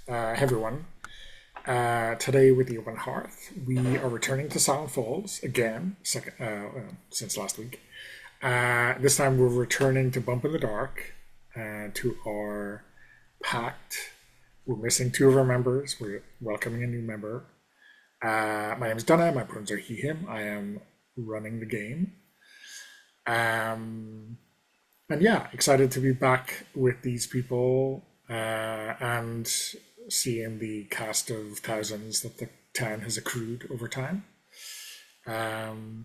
everyone. Today with the Open Hearth, we are returning to Silent Falls again, since last week. This time we're returning to Bump in the Dark, to our Pact. We're missing two of our members. We're welcoming a new member. My name is Donna. My pronouns are he, him. I am running the game. And yeah, excited to be back with these people and seeing the cast of thousands that the town has accrued over time.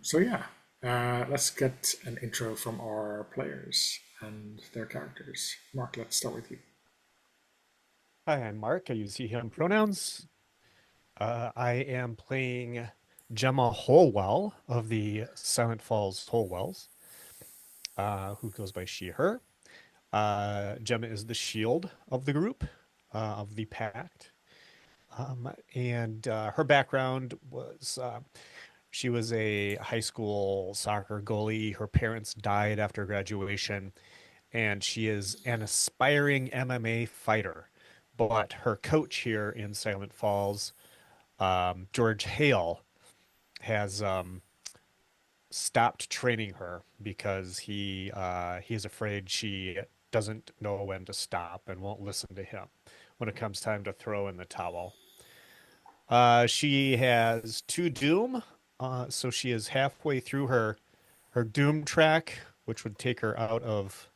So yeah, let's get an intro from our players and their characters. Mark, let's start with you. Hi, I'm Mark. I use he, him pronouns. I am playing Gemma Holwell of the Silent Falls Holwells, who goes by she, her. Gemma is the shield of the group, of the Pact. And her background was she was a high school soccer goalie. Her parents died after graduation, and she is an aspiring MMA fighter. But her coach here in Silent Falls, George Hale, has stopped training her because he's afraid she doesn't know when to stop and won't listen to him when it comes time to throw in the towel. She has two Doom, so she is halfway through her Doom track, which would take her out of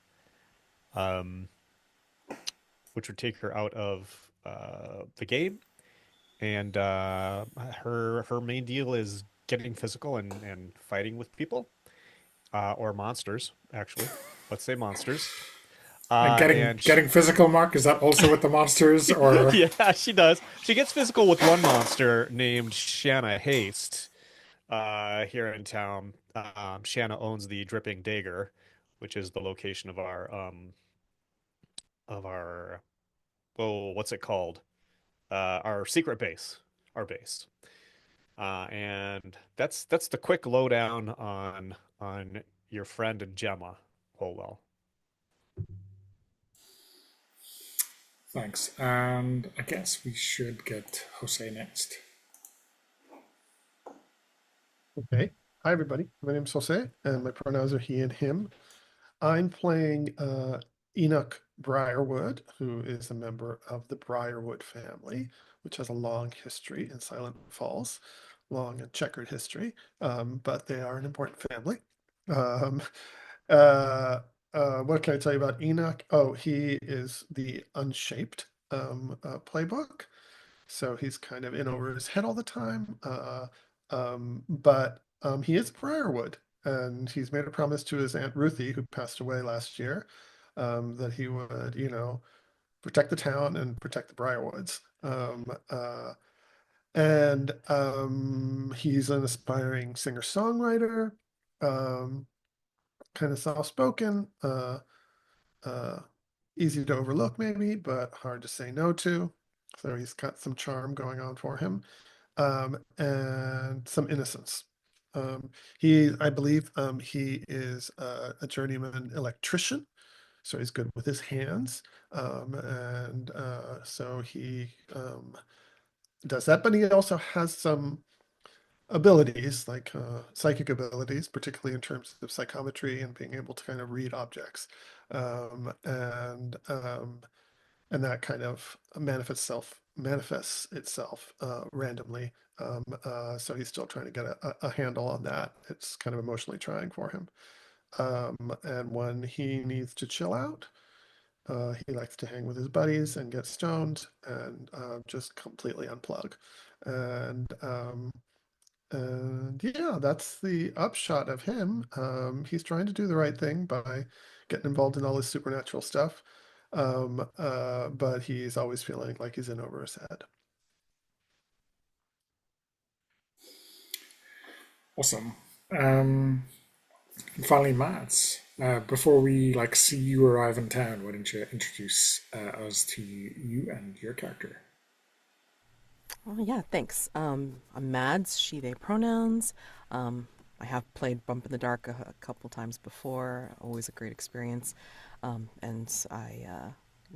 um, the game. And her main deal is getting physical and fighting with people, or monsters, actually. Let's say monsters. And getting And getting physical, Mark, is that also with the monsters or? yeah, she does. She gets physical with one monster named Shanna Haste, here in town. Shanna owns the Dripping Dagger, which is the location of our what's it called? Our secret base, our base. And that's the quick lowdown on your friend Gemma Holwell. Thanks. And I guess we should get Jose next. Okay. Hi, everybody. My name is Jose, and my pronouns are he and him. I'm playing Enoch Briarwood, who is a member of the Briarwood family, which has a long history in Silent Falls, long and checkered history, but they are an important family. Um, uh, what can I tell you about Enoch? Oh, he is the Unshaped playbook. So he's kind of in over his head all the time. But he is Briarwood, and he's made a promise to his Aunt Ruthie, who passed away last year, that he would, protect the town and protect the Briarwoods. And he's an aspiring singer-songwriter, um, kind of soft-spoken, uh, easy to overlook maybe, but hard to say no to. So he's got some charm going on for him, and some innocence. I believe, he is a journeyman electrician, so he's good with his hands, and so he does that. But he also has some abilities, like psychic abilities, particularly in terms of psychometry and being able to kind of read objects, um, and um, and that kind of manifests itself randomly. So he's still trying to get a handle on that. It's kind of emotionally trying for him. And when he needs to chill out, he likes to hang with his buddies and get stoned and just completely unplug. And and yeah, that's the upshot of him. He's trying to do the right thing by getting involved in all this supernatural stuff. But he's always feeling like he's in over his head. Awesome. Um, and finally, Mads. Before we see you arrive in town, why don't you introduce us to you and your character? Oh, yeah, thanks. I'm Mads, she, they pronouns. Um, I have played Bump in the Dark a couple times before, always a great experience. And I,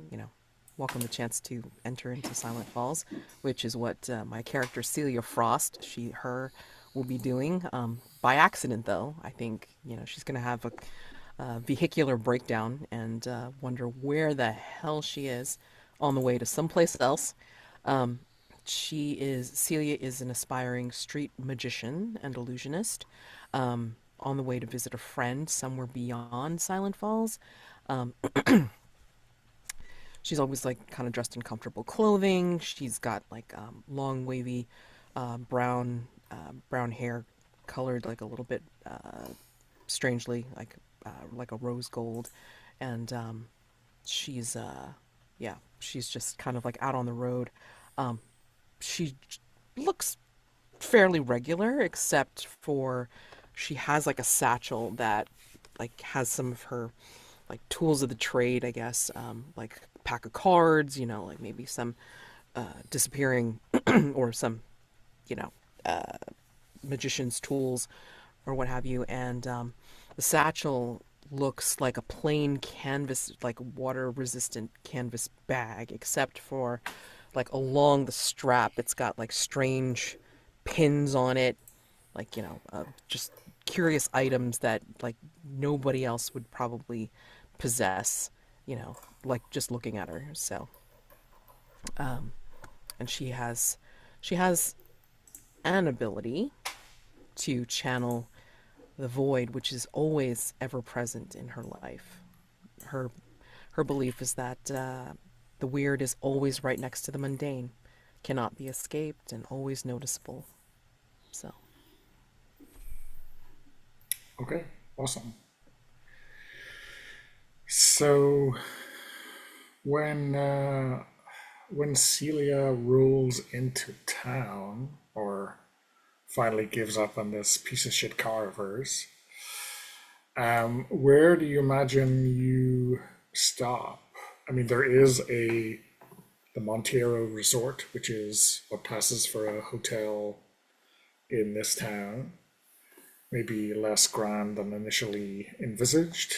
you know, welcome the chance to enter into Silent Falls, which is what my character Celia Frost, her will be doing. By accident, though, I think she's going to have a vehicular breakdown and wonder where the hell she is on the way to someplace else. Celia is an aspiring street magician and illusionist, on the way to visit a friend somewhere beyond Silent Falls. She's always like kind of dressed in comfortable clothing. She's got like long wavy brown hair, colored like a little bit strangely like a rose gold, and she's she's just kind of like out on the road. She looks fairly regular, except for she has like a satchel that like has some of her like tools of the trade, I guess, like a pack of cards, like maybe some disappearing or some, magician's tools or what have you. And the satchel looks like a plain canvas, like water resistant canvas bag, except for like along the strap, it's got like strange pins on it, like, just curious items that like nobody else would probably possess, like just looking at her. So, and she has an ability to channel the void, which is always ever present in her life. Her belief is that the weird is always right next to the mundane, cannot be escaped, and always noticeable. So. Okay, awesome. So when Celia rolls into town, or finally gives up on this piece of shit car of hers, where do you imagine you stop? I mean, there is the Montero Resort, which is what passes for a hotel in this town. Maybe less grand than initially envisaged.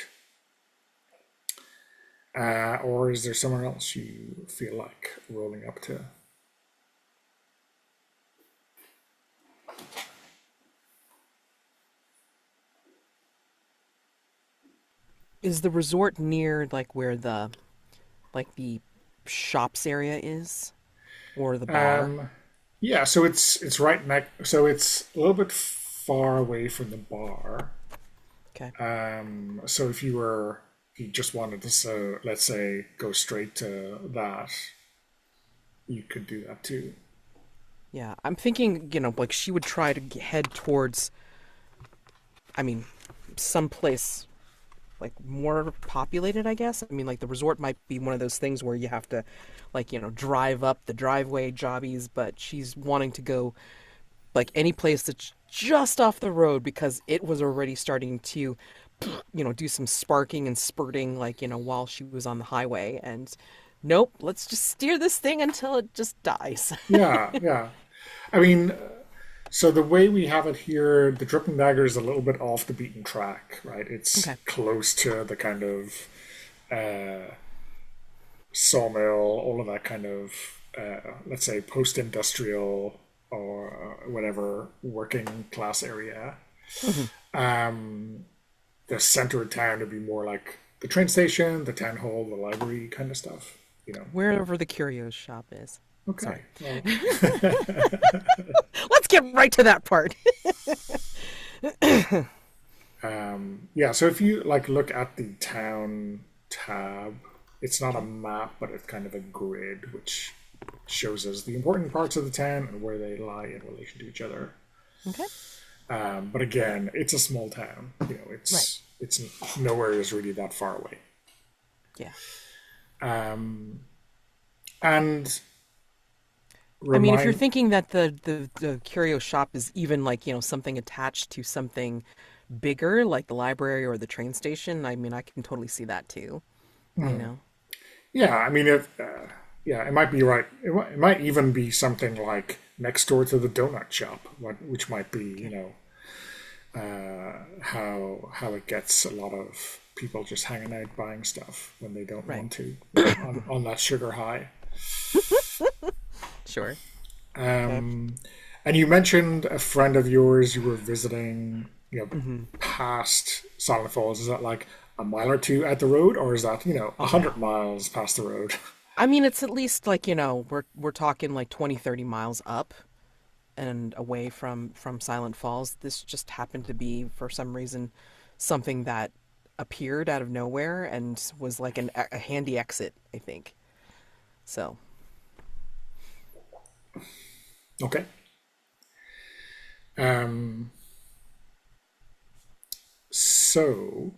Or is there somewhere else you feel like rolling up to? Is the resort near like where the shops area is, or the bar? Yeah, so it's right next. So it's a little bit far away from the bar. Okay. So if you just wanted to, so let's say, go straight to that, you could do that too. Yeah, I'm thinking, like she would try to head towards, I mean, someplace like more populated, I guess. I mean, like the resort might be one of those things where you have to, like, drive up the driveway jobbies, but she's wanting to go like any place that's just off the road because it was already starting to, do some sparking and spurting, like, while she was on the highway. And nope, let's just steer this thing until it just dies. Yeah. I mean, so the way we have it here, the Dripping Dagger is a little bit off the beaten track, right? It's Okay. close to the kind of sawmill, all of that kind of, let's say, post-industrial or whatever working class area. The center of town would be more like the train station, the town hall, the library kind of stuff, Wherever the curio shop is. Okay. Well, Let's get right to that part. yeah, so if you like look at the town tab, it's not a map, but it's kind of a grid which shows us the important parts of the town and where they lie in relation to each other. Okay. But again, it's a small town. It's nowhere is really that far away. Yeah. And I mean, if you're thinking that the curio shop is even like, something attached to something bigger, like the library or the train station, I mean, I can totally see that too. Yeah, I mean, it might be right. It might even be something like next door to the donut shop, which might be, how it gets a lot of people just hanging out buying stuff when they don't Right. want to on that sugar high. Sure. Okay. Um, and you mentioned a friend of yours you were visiting, past Silent Falls. Is that like a mile or two at the road, or is that 100 miles past the road? I mean, it's at least like, we're talking like 20, 30 miles up and away from Silent Falls. This just happened to be, for some reason, something that appeared out of nowhere and was like a handy exit, I think. So, Okay. Um, so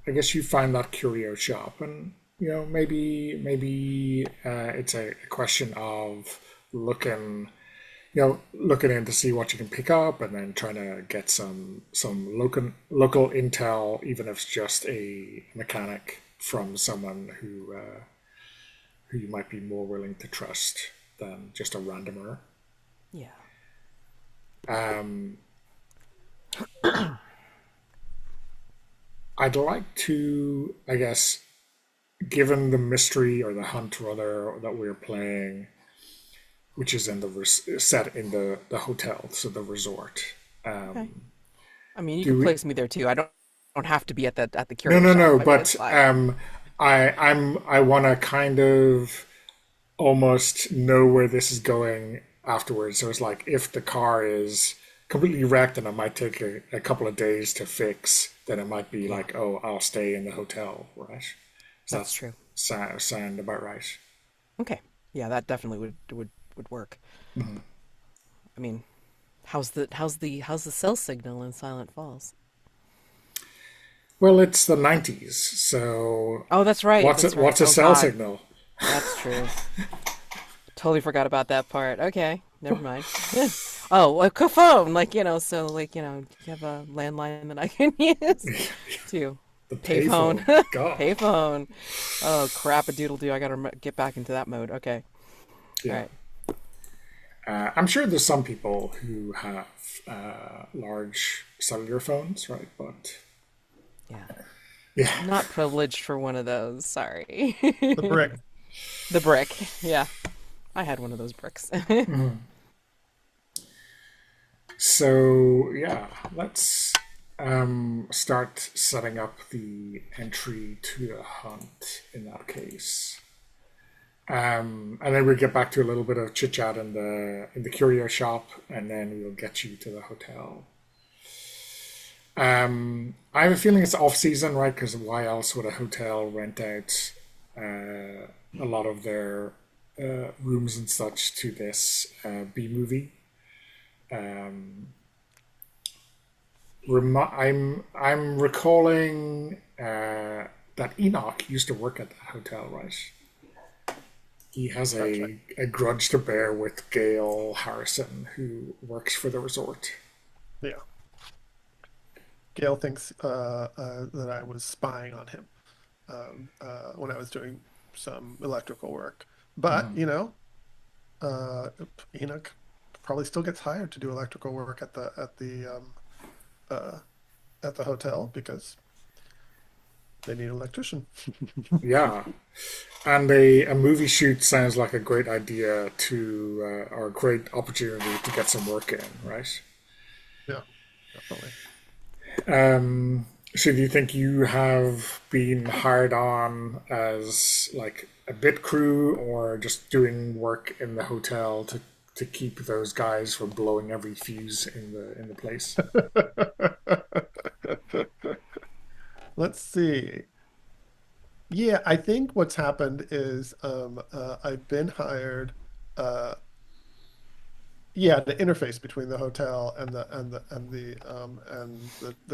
I guess you find that curio shop, and maybe it's a question of looking looking in to see what you can pick up, and then trying to get some local intel, even if it's just a mechanic from someone who you might be more willing to trust than just a randomer. yeah. Um, I'd like to, I guess, given the mystery or the hunt rather that we're playing, which is in set in the hotel, so the resort. Okay. Um, I mean, you do could we? place me there too. I don't have to be at the No, curio no, shop. no. I mean, it's But fine. I want to kind of almost know where this is going afterwards. So it's like if the car is completely wrecked and it might take a couple of days to fix, then it might be Yeah, like, oh, I'll stay in the hotel, right? Does that's that true. sound about right? Okay. Yeah, that definitely would work. I mean, how's the cell signal in Silent Falls? Well, it's the 90s, so Oh, that's right. That's right. what's a Oh cell God, signal? that's true. Totally forgot about that part. Okay, never mind. Oh, a phone, so you have a landline that I can use to The payphone, payphone. God. payphone. Oh crap, a doodle do. I gotta get back into that mode. Okay, all Yeah. right. I'm sure there's some people who have large cellular phones, right? But Yeah, yeah. not privileged for one of those. Sorry. The brick. The brick. Yeah, I had one of those bricks. So yeah, let's start setting up the entry to the hunt in that case. And then we'll get back to a little bit of chit chat in the curio shop, and then we'll get you to the hotel. I have a feeling it's off season, right? Because why else would a hotel rent out a lot of their rooms and such to this B movie? Um, I'm recalling that Enoch used to work at that hotel, right? He has That's right. a grudge to bear with Gail Harrison, who works for the resort. Yeah. Gail thinks that I was spying on him when I was doing some electrical work. But, uh, Enoch probably still gets hired to do electrical work uh, at the hotel because they need an electrician. Yeah, and a movie shoot sounds like a great idea or a great opportunity to get some work in, right? Yeah, definitely. So do you think you have been hired on as like a bit crew or just doing work in the hotel to keep those guys from blowing every fuse in the place? Let's see. Yeah, I think what's happened is I've been hired. Uh, yeah, the interface between the hotel and the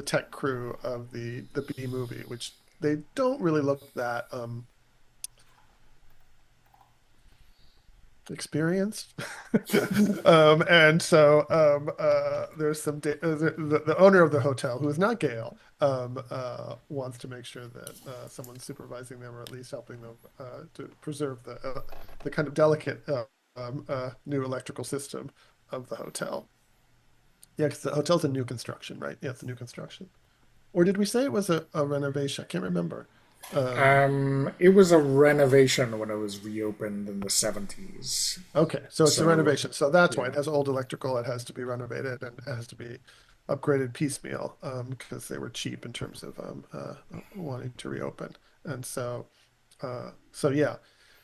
tech crew of the B movie, which they don't really look that experienced. And so there's the owner of the hotel, who is not Gail, wants to make sure that someone's supervising them or at least helping them to preserve the kind of delicate new electrical system of the hotel. Yeah, because the hotel's a new construction, right? Yeah, it's a new construction. Or did we say it was a renovation? I can't remember. It was a renovation when it was reopened in the 70s. Okay, so it's a So, renovation. So that's why yeah. it has old electrical. It has to be renovated and it has to be upgraded piecemeal because they were cheap in terms of wanting to reopen. And so yeah.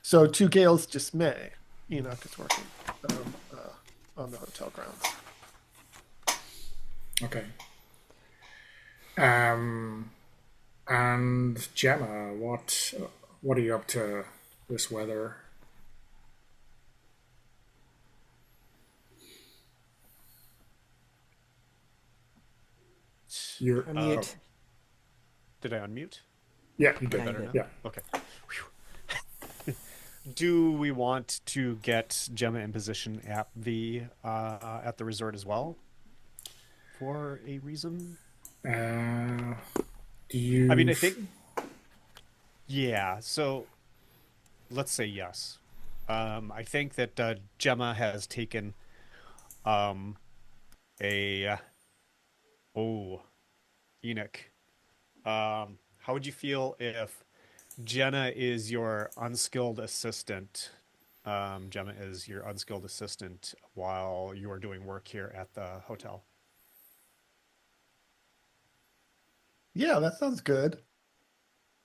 So to Gail's dismay, Enoch is working on the hotel grounds. Okay. And Gemma, what are you up to this weather? You're Unmute. Did I unmute? yeah, you did. Yeah, you Better did. now? Yeah. Okay. Do we want to get Gemma in position at the resort as well? For a reason? Do you? I mean, I think yeah. So let's say yes. I think that Gemma has taken a oh Enoch. How would you feel if Jenna is your unskilled assistant? Gemma is your unskilled assistant while you are doing work here at the hotel. Yeah, that sounds good.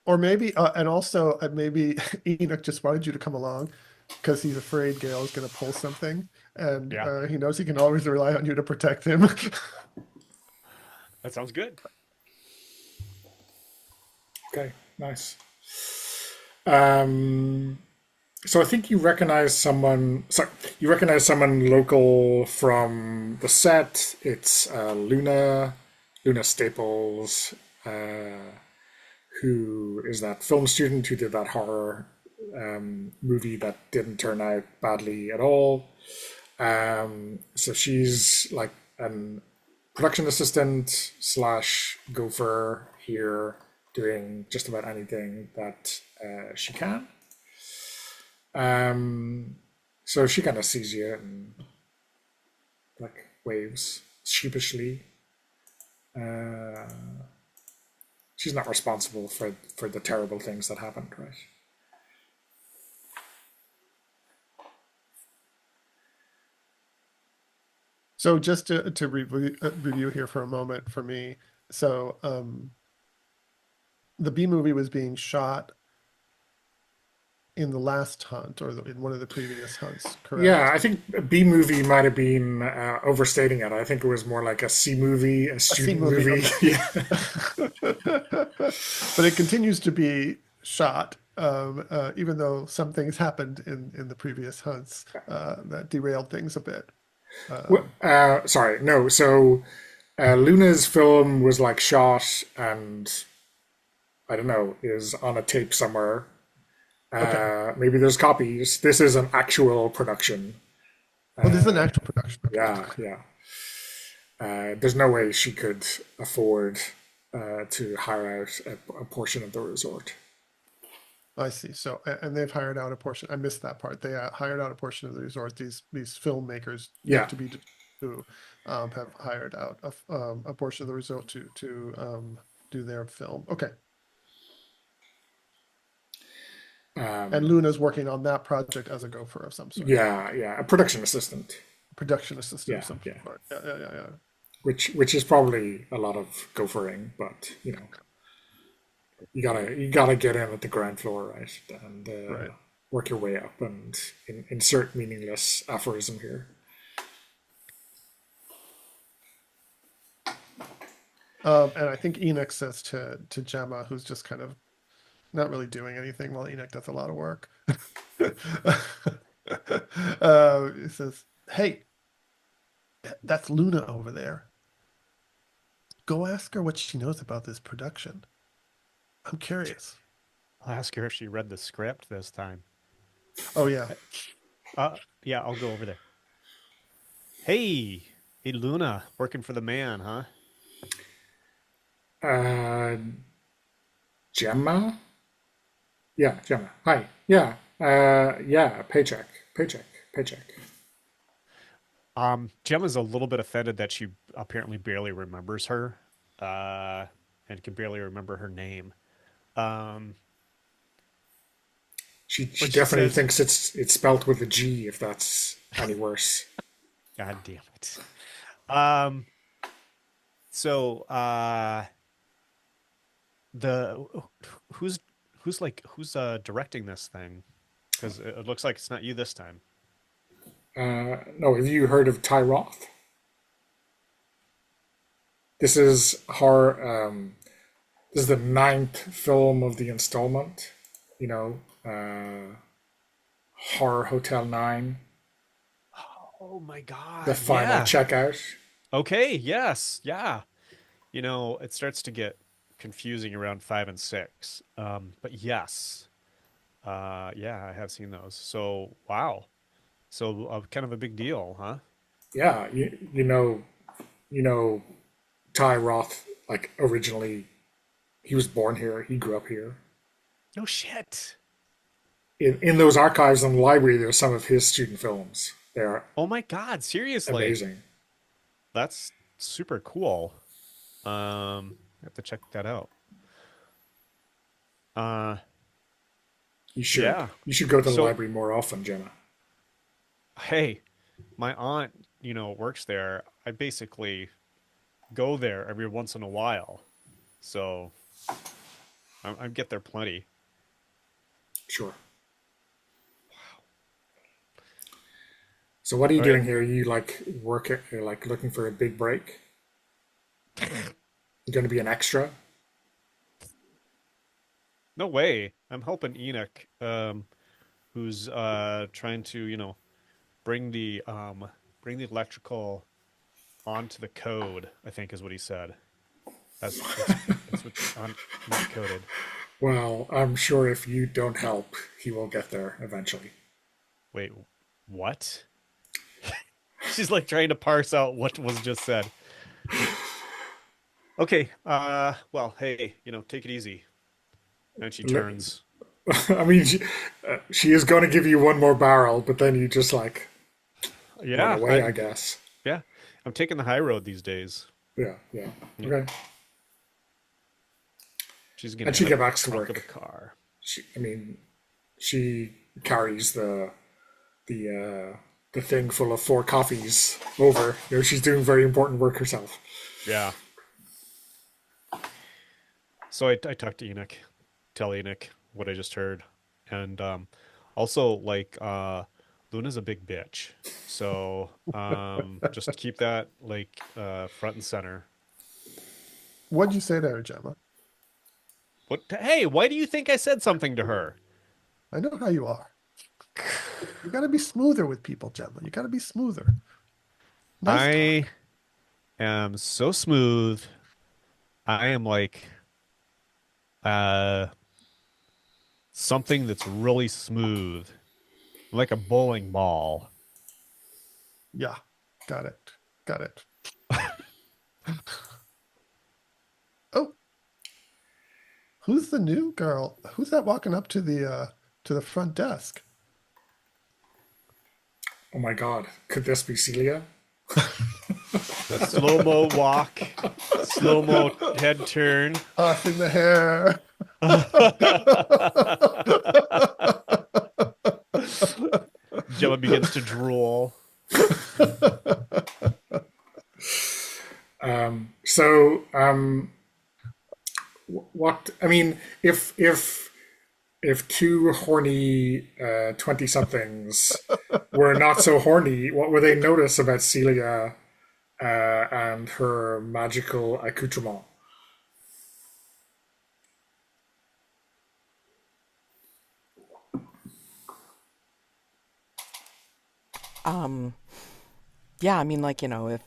Or maybe, and also maybe Enoch just wanted you to come along because he's afraid Gail is going to pull something, and Yeah, he knows he can always rely on you to protect him. that sounds good. Okay, nice. So I think you recognize someone. Sorry, you recognize someone local from the set. It's Luna Staples, who is that film student who did that horror movie that didn't turn out badly at all. So she's like an production assistant slash gopher here, doing just about anything that she can. So she kind of sees you and like waves sheepishly. She's not responsible for the terrible things that happened, right? So just to review here for a moment for me. So the B movie was being shot in the last hunt or in one of the previous hunts, correct? Yeah, I think a B movie might have been overstating it. I think it was more like a C movie, a student movie, movie. okay. Yeah. But it continues to be shot, even though some things happened in the previous hunts that derailed things a bit. Sorry, no. So Luna's film was like shot and I don't know, is on a tape somewhere. Okay. Maybe there's copies. This is an actual production. Well, this is an actual production. Okay. Yeah. There's no way she could afford to hire out a portion of the resort. I see. So, and they've hired out a portion. I missed that part. They hired out a portion of the resort. These filmmakers Yeah. to be who have hired out a portion of the resort to do their film. Okay. And Luna's working on that project as a gopher of some sort. Yeah, a production assistant. Production assistant of some Yeah. sort. Yeah. Which is probably a lot of gophering, but you know, you gotta get in at the ground floor, right, and Right. work your way up and insert meaningless aphorism here. And I think Enoch says to Gemma, who's just kind of not really doing anything while Enoch does a lot of work. He says, "Hey, that's Luna over there. Go ask her what she knows about this production. I'm curious." I'll ask her if she read the script this time. Oh yeah. Yeah, I'll go over there. Hey, Luna, working for the man, huh? Gemma? Yeah, Gemma. Hi. Yeah. Yeah, paycheck. Gemma's a little bit offended that she apparently barely remembers her. and can barely remember her name. Um, She but she definitely says, thinks it's spelt with a G, if that's any worse. "God damn it." Um, so the who's who's directing this thing? Because it looks like it's not you this time. No, have you heard of Ty Roth? This is horror. This is the ninth film of the installment. You know, Horror Hotel 9, Oh my the God. final Yeah. checkout. Okay. Yes. Yeah. It starts to get confusing around 5 and 6. But yes. Yeah, I have seen those. So, wow. So, kind of a big deal, huh? Yeah, you know, Ty Roth. Like originally, he was born here. He grew up here. No shit. In those archives in the library, there's some of his student films. They're Oh my God. Seriously. amazing. That's super cool. I have to check that out. Uh, You should yeah. you should go to the So, library more often, Gemma. hey, my aunt, works there. I basically go there every once in a while. So I get there plenty. Sure. So what are you All right. doing here? You like you're like looking for a big break? You're going to be an extra? No way. I'm helping Enoch, who's trying to, bring the bring the electrical onto the code, I think is what he said. That's what on not coded. Well, I'm sure if you don't help, he will get there eventually. Wait, what? She's like trying to parse out what was just said. Okay, well, hey, take it easy. And she Li- turns. I mean, she is going to give you one more barrel, but then you just like run Yeah, away, I guess. yeah. I'm taking the high road these days. Yeah, yeah. Yeah. Okay. She's gonna And end she up get in the back to trunk of the work. car. I mean, she carries the thing full of 4 coffees over. She's doing very important work herself. Yeah. So I talked to Enoch, tell Enoch what I just heard, and also like Luna's a big bitch, so just keep that like front and center. What'd you say to her, Gemma? What? Hey, why do you think I said something to her? I know how you are. You got to be smoother with people, Gemma. You got to be smoother. Nice I talk. am so smooth. I am like uh something that's really smooth, like a bowling ball. Yeah, got it. Got it. Oh, who's the new girl? Who's that walking up to the front desk? Oh my god, could this be Celia? The slow-mo walk, slow-mo head turn. Tossing the hair. Gemma begins to drool. So, what I mean, if two horny 20 somethings were not so horny, what would they notice about Celia and her magical accoutrement? Um, yeah, I mean, like, if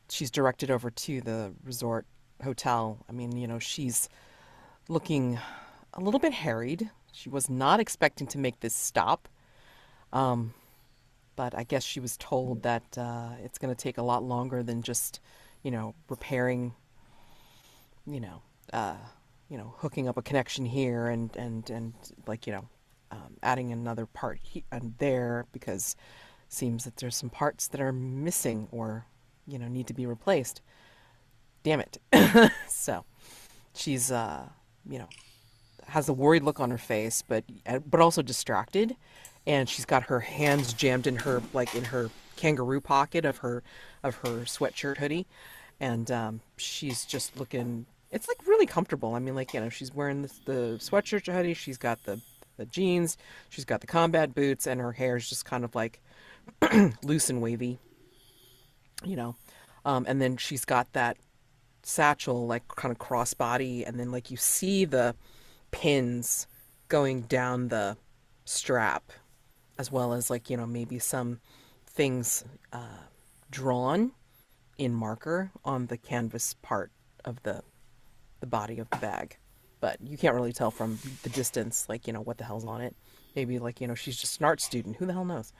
she's directed over to the resort hotel, I mean, she's looking a little bit harried. She was not expecting to make this stop. Um, but I guess she was told that it's going to take a lot longer than just, repairing, you know, uh, hooking up a connection here and like, adding another part and there because seems that there's some parts that are missing or, need to be replaced. Damn it. So, she's you know, has a worried look on her face, but also distracted, and she's got her hands jammed in her in her kangaroo pocket of her sweatshirt hoodie, and she's just looking. It's like really comfortable. I mean, like, she's wearing the sweatshirt hoodie. She's got the jeans. She's got the combat boots, and her hair is just kind of like loose and wavy, you know. And then she's got that satchel like kind of crossbody, and then like you see the pins going down the strap, as well as like, maybe some things drawn in marker on the canvas part of the body of the bag. But you can't really tell from the distance, like, what the hell's on it. Maybe like, she's just an art student. Who the hell knows?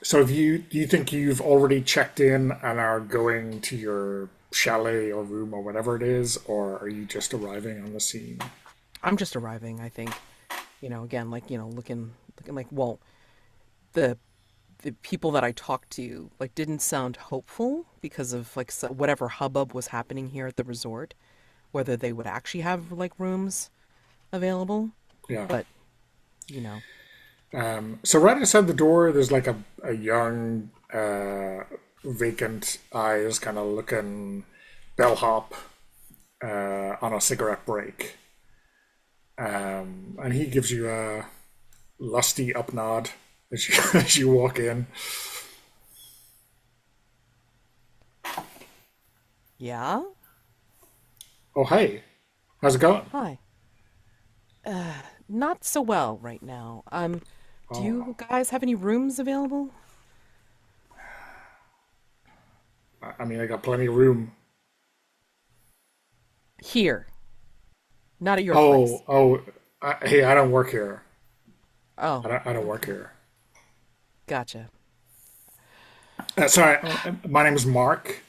So do you think you've already checked in and are going to your chalet or room or whatever it is, or are you just arriving on the scene? I'm just arriving, I think. Again, like, looking like, well, the the people that I talked to like didn't sound hopeful because of like whatever hubbub was happening here at the resort, whether they would actually have like rooms available. Yeah. But you know, So right outside the door, there's like a young, vacant eyes kind of looking bellhop on a cigarette break. And he gives you a lusty up nod as you, as you walk in. yeah. Oh, hey, how's it going? Hi. Not so well right now. Do Oh, you guys have any rooms available? I mean, I got plenty of room. Here, not at your place. Hey, I don't work here. Oh, I don't work here. gotcha. Sorry, my name is Mark.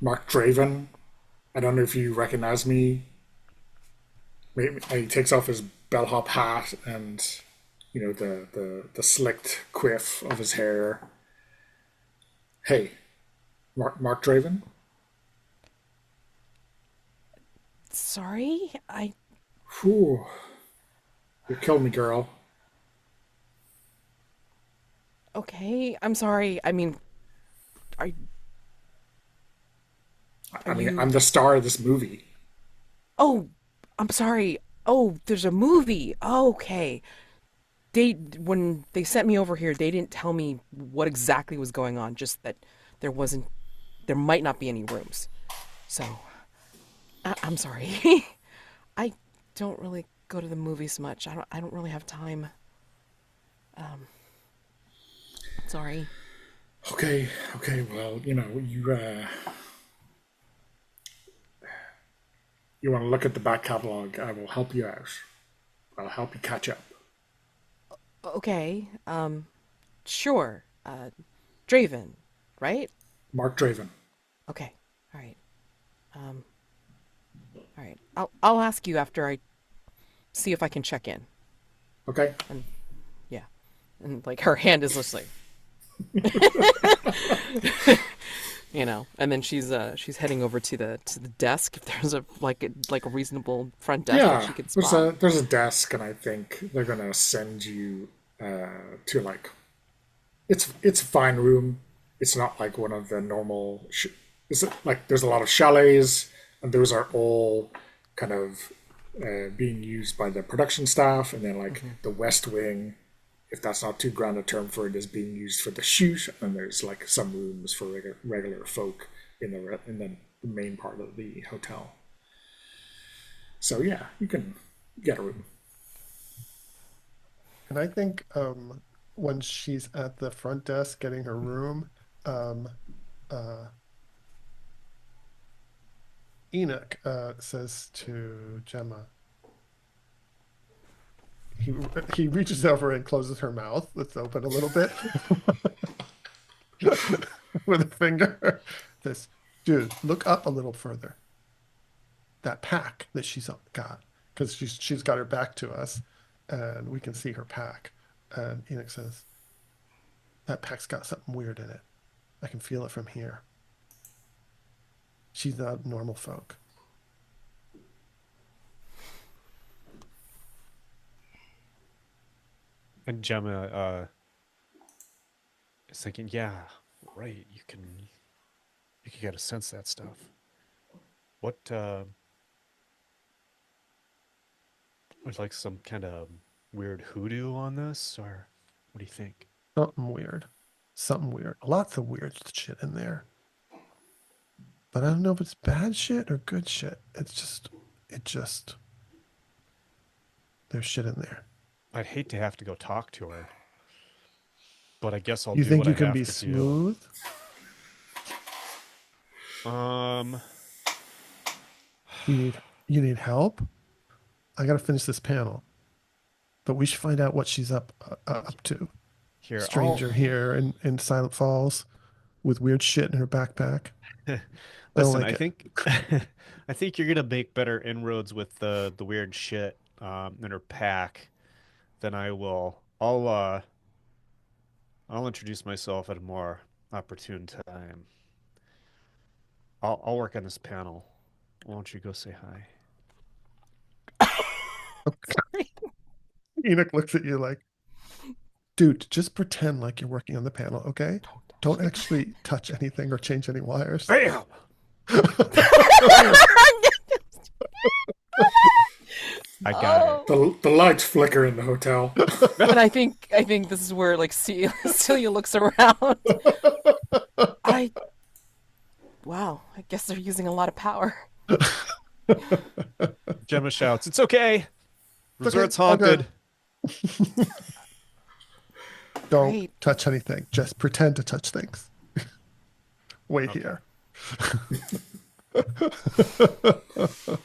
Mark Draven. I don't know if you recognize me. Maybe he takes off his bellhop hat and the slicked quiff of his hair. Hey, Mark Draven. Sorry, Whew, you killed me, girl. okay. I'm sorry. I mean, are are I mean, you? I'm the star of this movie. Oh, I'm sorry. Oh, there's a movie. Oh, okay. When they sent me over here, they didn't tell me what exactly was going on. Just that there wasn't, there might not be any rooms. So I'm sorry. I don't really go to the movies much. I don't really have time. Sorry. Okay, okay. Well, you want to look at the back catalog. I will help you out. I'll help you catch up. Okay. Sure. Draven, right? Mark Draven. Okay. All right. Um, all right. I'll ask you after I see if I can check in. Okay. And yeah. And like her hand is just like and then she's heading over to the desk if there's a reasonable front desk that Yeah, she could spot. there's a desk, and I think they're gonna send you to like it's a fine room. It's not like one of the normal. It's like there's a lot of chalets, and those are all kind of being used by the production staff, and then like the West Wing, if that's not too grand a term for it, is being used for the shoot, and there's like some rooms for regular folk in the main part of the hotel. So yeah, you can get a room. And I think when she's at the front desk getting her room, um, uh, Enoch says to Gemma, he he reaches over and closes her mouth. Let's open a little bit with a finger. This dude, look up a little further. That pack that she's got, because she's got her back to us, and we can see her pack. And Enoch says, that pack's got something weird in it. I can feel it from here. She's not normal folk. And Gemma is thinking, yeah, right. You can get a sense of that stuff. What was like some kind of weird hoodoo on this, or what do you think? Something weird. Something weird. Lots of weird shit in there. But I don't know if it's bad shit or good shit. It just, there's shit in there. I'd hate to have to go talk to her, but I guess I'll You do think what I you can have be to do. smooth? Um, You need you need help? I gotta finish this panel. But we should find out what she's up to. here, I'll Stranger here in Silent Falls with weird shit in her backpack. I don't listen. like I it. think I think you're gonna make better inroads with the weird shit in her pack than I will. I'll introduce myself at a more opportune time. I'll work on this panel. Why don't you go say hi? Enoch looks at you like, dude, just pretend like you're working on the panel, okay? Don't actually touch anything or change any wires. Bam! I got her. The lights flicker in the hotel. And I think this is where like Celia looks around. I wow, I guess they're using a lot of power. Gemma shouts, "It's okay. It's okay, Resort's all good. haunted." Don't Great. touch anything. Just pretend to touch things. Wait Okay. here.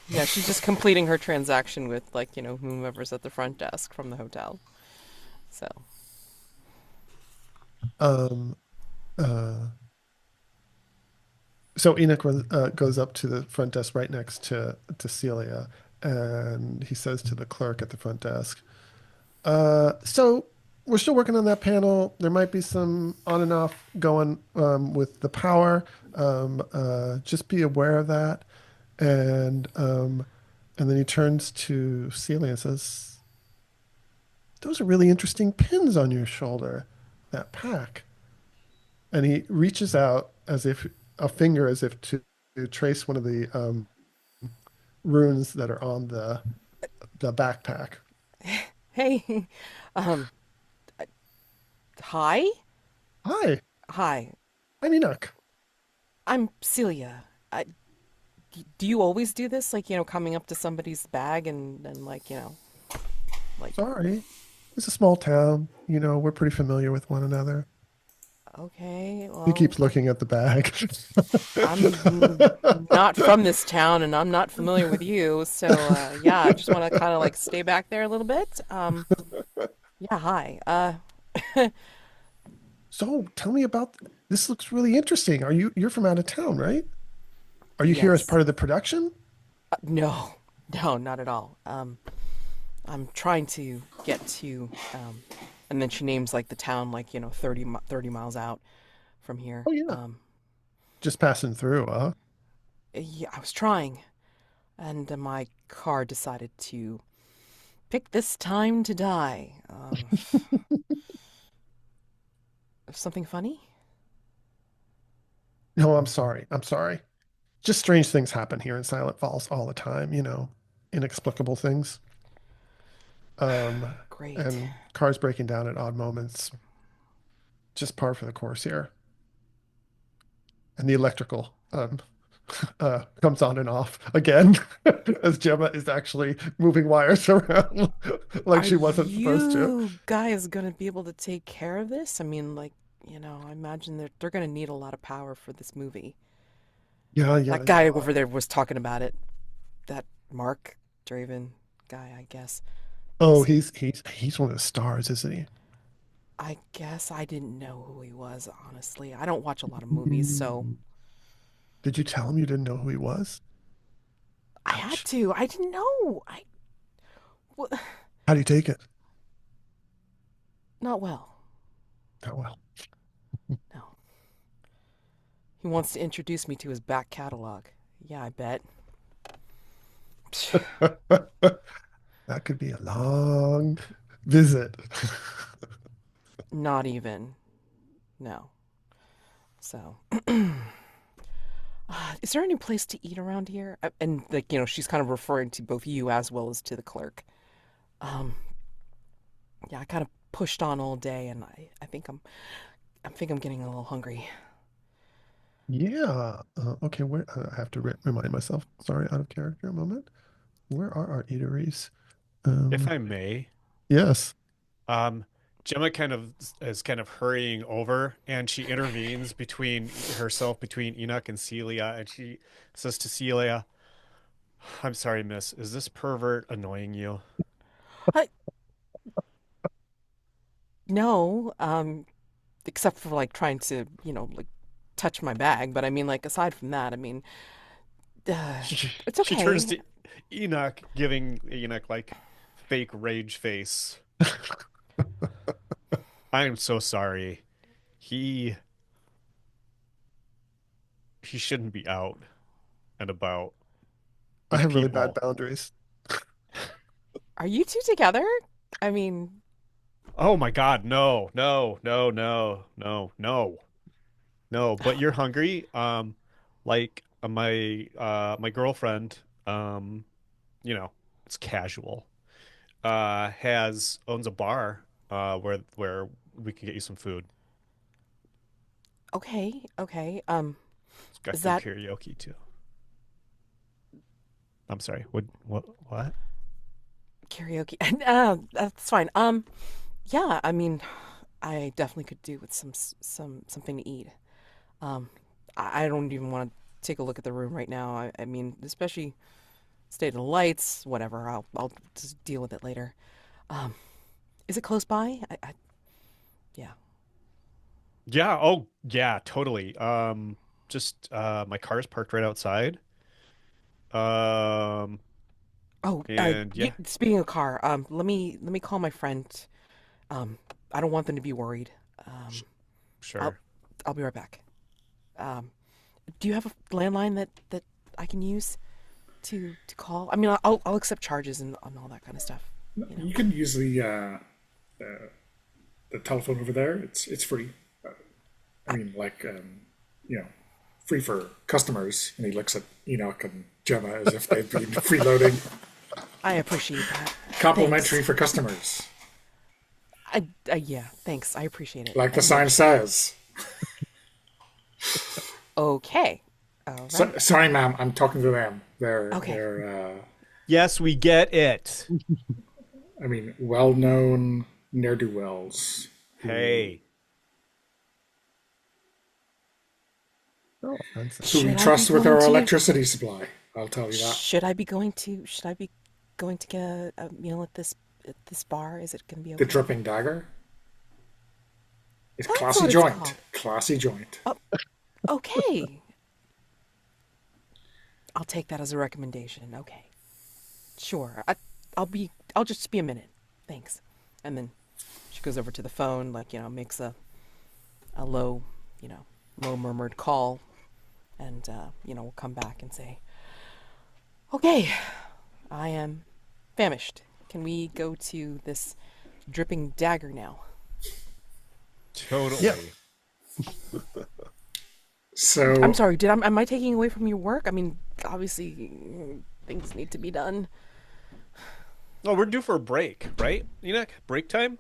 Yeah, she's just completing her transaction with like, whomever's at the front desk from the hotel. So, Um, uh, so Enoch goes up to the front desk right next to Celia, and he says to the clerk at the front desk, so we're still working on that panel. There might be some on and off going with the power. Just be aware of that. And then he turns to Celia and says, "Those are really interesting pins on your shoulder. That pack." And he reaches out as if a finger, as if to trace one of the runes that are on the backpack. hey, um, hi, Hi, hi. I'm Enoch. I'm Celia. Do you always do this? Like, coming up to somebody's bag and like, like, Sorry. It's a small town. We're pretty familiar with one another. okay, He well, keeps looking at the bag. I'm not from this town and I'm not familiar with you. So, yeah, I just want to kind of like stay back there a little bit. Yeah, hi. So tell me about this. Looks really interesting. You're from out of town, right? Are you here as Yes. part of the production? No, no, not at all. I'm trying to get to, and then she names like the town, like, 30 miles out from here. Oh yeah. Just passing through, huh? Yeah, I was trying, and my car decided to pick this time to die. Something funny? No, I'm sorry. I'm sorry. Just strange things happen here in Silent Falls all the time, inexplicable things. Um, Great. and cars breaking down at odd moments. Just par for the course here. And the electrical comes on and off again as Gemma is actually moving wires around like Are she wasn't supposed to. you guys gonna be able to take care of this? I mean, like, I imagine they're gonna need a lot of power for this movie. Yeah, yeah, That guy yeah. over there was talking about it. That Mark Draven guy, I guess. Oh, He's, he's one of the stars, isn't he? I guess I didn't know who he was, honestly. I don't watch a lot of movies, so Did you tell him you didn't know who he was? I had Ouch. to. I didn't know. Well, How do you take it? not well. Oh well. No. He wants to introduce me to his back catalog. Yeah, I bet. That could be a long visit. Not even. No. So, is there any place to eat around here? And like, she's kind of referring to both you as well as to the clerk. Um, yeah, I kind of pushed on all day, and I think I'm getting a little hungry. Yeah. Okay. Where I have to remind myself. Sorry, out of character. A moment. Where are our eateries? If I may, Yes. um, Gemma kind of is kind of hurrying over, and she intervenes between Enoch and Celia, and she says to Celia, "I'm sorry, miss. Is this pervert annoying you?" I, no, except for like trying to, like touch my bag. But I mean, like aside from that, I mean, it's She turns okay. to Enoch, giving Enoch like fake rage face. I am so sorry. He he shouldn't be out and about I with have really bad people. boundaries. Are you two together? I mean, Oh my God, no, no, no, no, no, no, no. But you're hungry. Like my girlfriend, you know, it's casual. Has owns a bar where we can get you some food. okay, okay. It's got Is good that karaoke too. I'm sorry. What? karaoke? That's fine. Yeah, I mean, I definitely could do with something to eat. Um, I don't even want to take a look at the room right now. I mean, especially state of the lights, whatever. I'll just deal with it later. Um, is it close by? Yeah. Yeah, oh yeah, totally. Just my car's parked right outside. Um Oh, and yeah, speaking of car, let me call my friend. Um, I don't want them to be worried. sh Um, I'll sure. I'll be right back. Um, do you have a landline that I can use to call? I mean, I'll accept charges and all that kind of stuff. You know. You can use the telephone over there. It's free. I mean, like you know, free for customers. And he looks at Enoch and Gemma as if they've been freeloading. I appreciate that. Complimentary Thanks. for customers, Yeah, thanks. I appreciate it. like the And sign says. okay. All So, right. sorry, ma'am. I'm talking to them. They're Okay. they're. Yes, we get it. I mean, well-known ne'er do wells. Hey. No offense. Who we Should I be trust with going our to? electricity supply. I'll tell you that. Should I be going to get a meal at this bar? Is it gonna be The okay? dripping dagger. It's That's classy what it's joint. called. Classy joint. Oh, okay. I'll take that as a recommendation. Okay. Sure. I'll just be a minute. Thanks. And then she goes over to the phone, like, makes a low, low murmured call, and will come back and say, "Okay, I am famished. Can we go to this dripping dagger now?" Totally. Yeah. I'm So sorry, am I taking away from your work? I mean, obviously things need to be done. Oh, we're due for a break, right? Enoch, break time?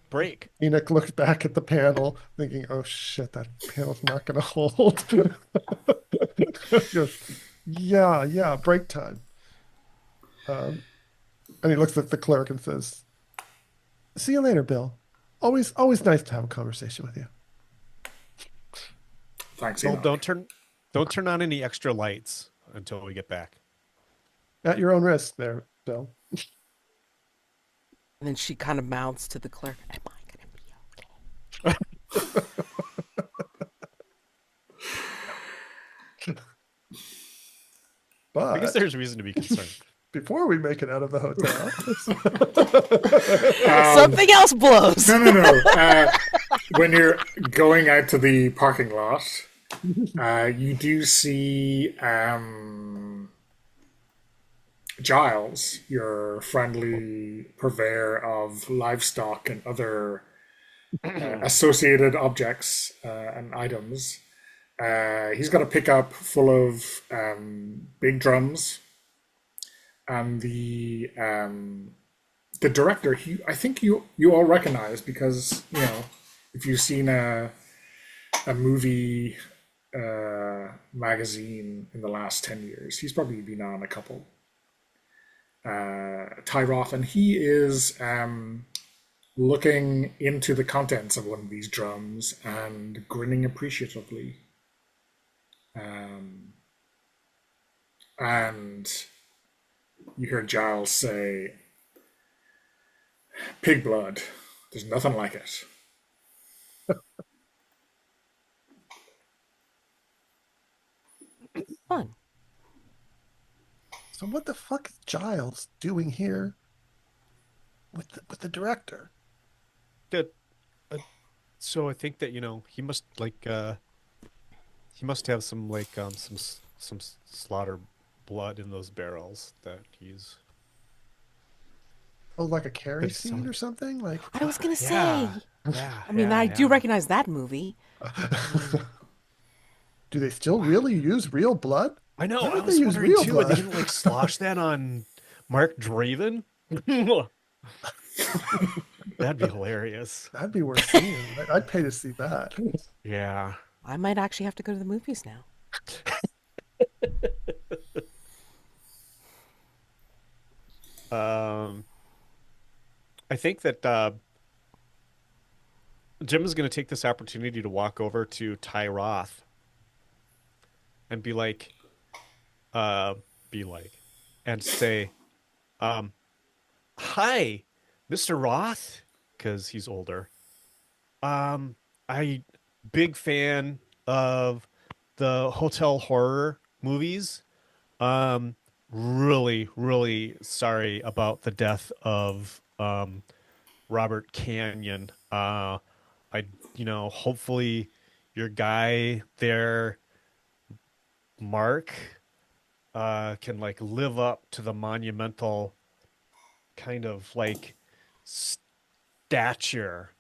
Break. Enoch looks back at the panel, thinking, "Oh shit, that panel's not going to hold." Goes, yeah, break time. Um, and he looks at the clerk and says, "See you later, Bill. Always nice to have a conversation with you." thanks, Well, Enoch. don't turn on any extra lights until we get back. At your own risk, there, Bill. And then she kind of mouths to the clerk, "Am I gonna be okay?" I guess But there's reason to be concerned. before we make it out of the hotel, Something else blows. No. When you're going out to the parking lot, You do see Giles, your friendly purveyor of livestock and other associated objects and items. He's got a pickup full of big drums, and the director. I think you all recognize because if you've seen a movie magazine in the last 10 years, he's probably been on a couple. Ty Roth, and he is looking into the contents of one of these drums and grinning appreciatively. And you hear Giles say, "Pig blood. There's nothing like it." Fun. So what the fuck is Giles doing here with the director? So I think that he must he must have some some slaughter blood in those barrels that he's. Oh, like a carry But scene or something? Like, I was gonna say. Yeah. I mean, I do recognize that movie. do they still really use real blood? I know. Why I don't was they use wondering real too. Are they blood? gonna slosh that on Mark Draven? That'd be hilarious. That'd be worth seeing. I'd pay to see that. Yeah. I might actually have to go to the movies now. I think that Jim is going to take this opportunity to walk over to Ty Roth and be like, and say, "Hi, Mr. Roth," because he's older. I big fan of the hotel horror movies. Really, really sorry about the death of Robert Canyon. Hopefully your guy there, Mark, can live up to the monumental kind of stature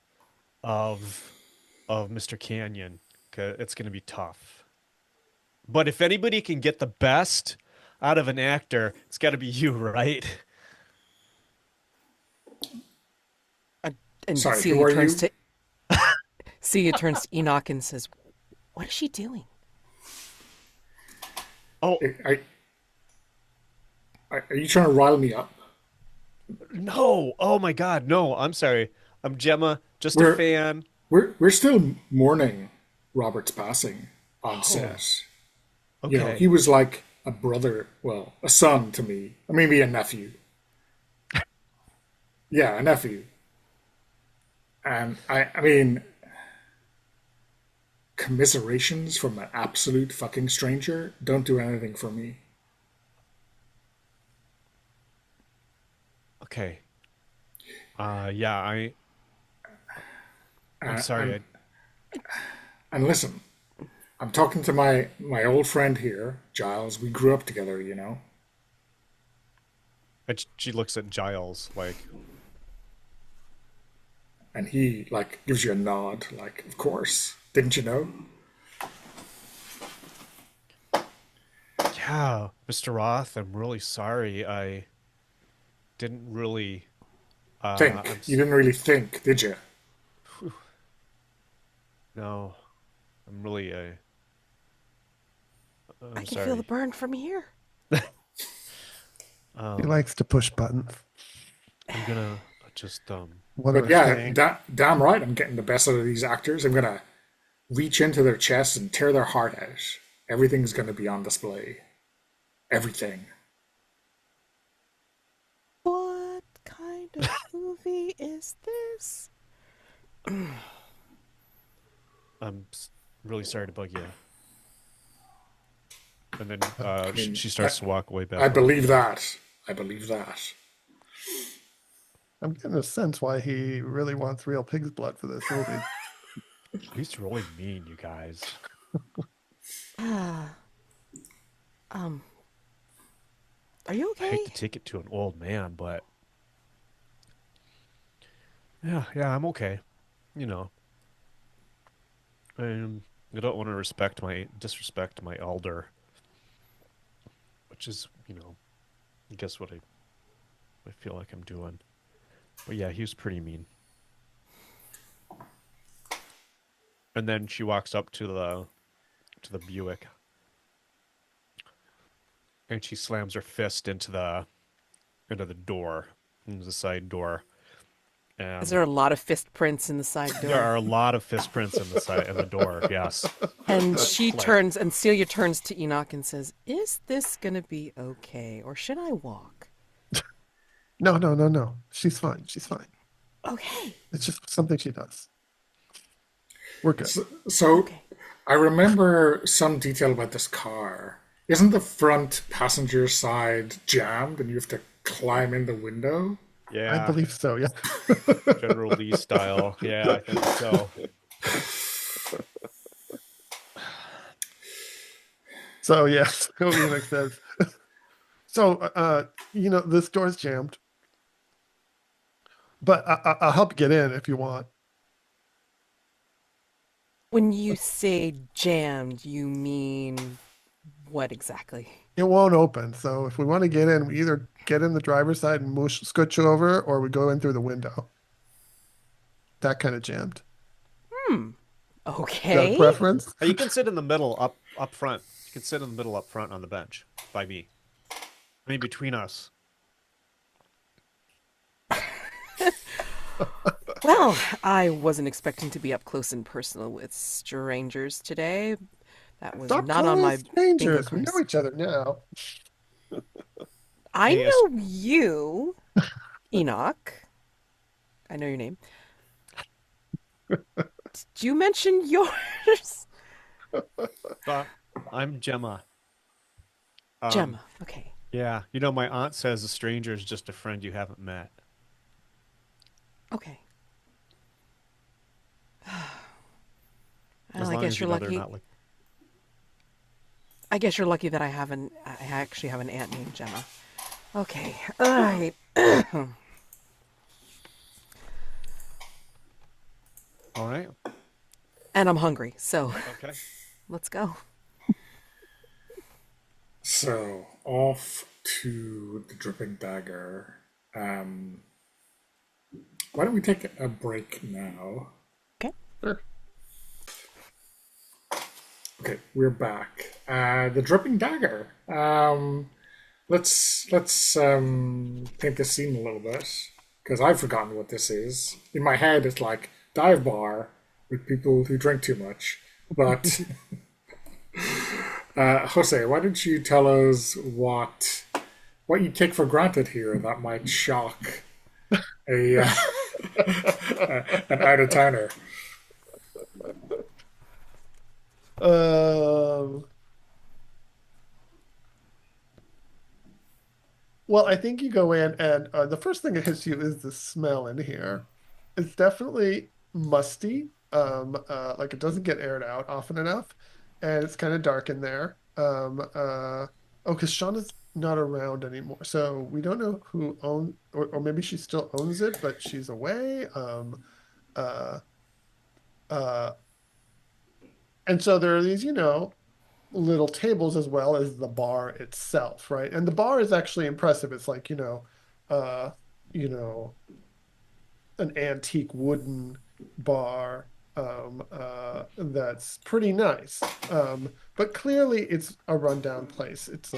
of Mr. Canyon. 'Cause it's going to be tough. But if anybody can get the best out of an actor, it's got to be you, right? And Sorry, who are you? Celia turns to Enoch and says, "What is she doing?" Oh, Are you trying to rile me up? no. Oh my God. No, I'm sorry. I'm Gemma, just a We're fan. we're still mourning Robert's passing on set. Okay. He was like a brother, well, a son to me, or maybe a nephew. Yeah, a nephew. And I mean, commiserations from an absolute fucking stranger don't do anything for me. Okay. Yeah, I'm sorry. And listen, I'm talking to my old friend here, Giles. We grew up together, She looks at Giles and he gives you a nod, of course. Didn't you know? yeah, Mr. Roth, I'm really sorry. I didn't really Think. You didn't really think, did you? no. I'm really I I'm can sorry. feel the burn from here. He likes to push buttons. I'm gonna just One But of yeah, damn right, I'm getting the best out of these actors. I'm gonna reach into their chest and tear their heart out. Everything's gonna be on display. Everything. What kind of movie is this? I'm really sorry to bug you. And then mean, she starts to walk away back. I believe that. I believe that. I'm getting a sense why he really wants real pig's blood for this movie. He's really mean, you guys. Ah, um, are you I hate okay? to take it to an old man, but yeah, I'm okay. You know, um, I don't want to disrespect my elder, which is, I guess what I feel like I'm doing. But yeah, he was pretty mean. And then she walks up to the Buick and she slams her fist into the door, into the side door. Is And there a lot of fist prints in the side there door? are a lot of fist prints in the door. Yes, And she like turns, and Celia turns to Enoch and says, "Is this gonna be okay, or should I walk?" No, no, no, no. She's fine. She's fine. Okay, It's just something she does. We're good. So okay. I remember some detail about this car. Isn't the front passenger side jammed and you have to climb in the window? I yeah, believe so. Yeah. General Lee style. Yeah, I think so. So yeah. So Enoch says. So this door's jammed, but I'll help you get in if you want. When you say jammed, you mean what exactly? It won't open. So if we want to get in, we either get in the driver's side and scooch over, or we go in through the window. That kind of jammed. Hmm. Is that a Okay. preference? You can sit in the middle up front. You can sit in the middle up front on the bench by me. I mean, between us. Well, I wasn't expecting to be up close and personal with strangers today. That was Stop not on calling my us bingo strangers. We know cards. each other now. I Hey, know you, Enoch. I know your name. Did you mention yours? I'm Gemma. Um, Gemma. Okay. yeah, my aunt says a stranger is just a friend you haven't met. Okay. Well, As I long guess as you you're know they're lucky. not like. I guess you're lucky that I actually have an aunt named Gemma. Okay. All right. All right. And I'm hungry, so Okay. let's go. So off to the dripping dagger. Why don't we take a break now? Okay. Sure. Okay, we're back. The dripping dagger. Let's paint the scene a little bit because I've forgotten what this is. In my head, it's like dive bar with people who drink too much. But Jose, why don't you tell us what you take for granted here that might shock a an out of towner? Um, well, I think you go in, and the first thing that hits you is the smell in here. It's definitely musty. Like it doesn't get aired out often enough, and it's kind of dark in there. Oh, because Shauna's not around anymore, so we don't know who own, or maybe she still owns it, but she's away. Uh, uh, and so there are these, little tables as well as the bar itself, right? And the bar is actually impressive. It's like, uh, you know, an antique wooden bar that's pretty nice. But clearly it's a rundown place. It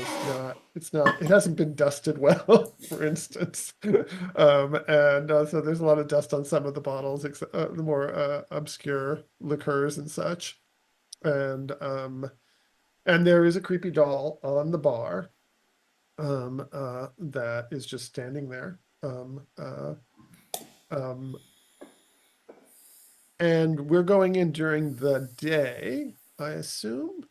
hasn't been dusted well, for instance. So there's a lot of dust on some of the bottles, the more obscure liqueurs and such. And there is a creepy doll on the bar that is just standing there. Um, and we're going in during the day, I assume,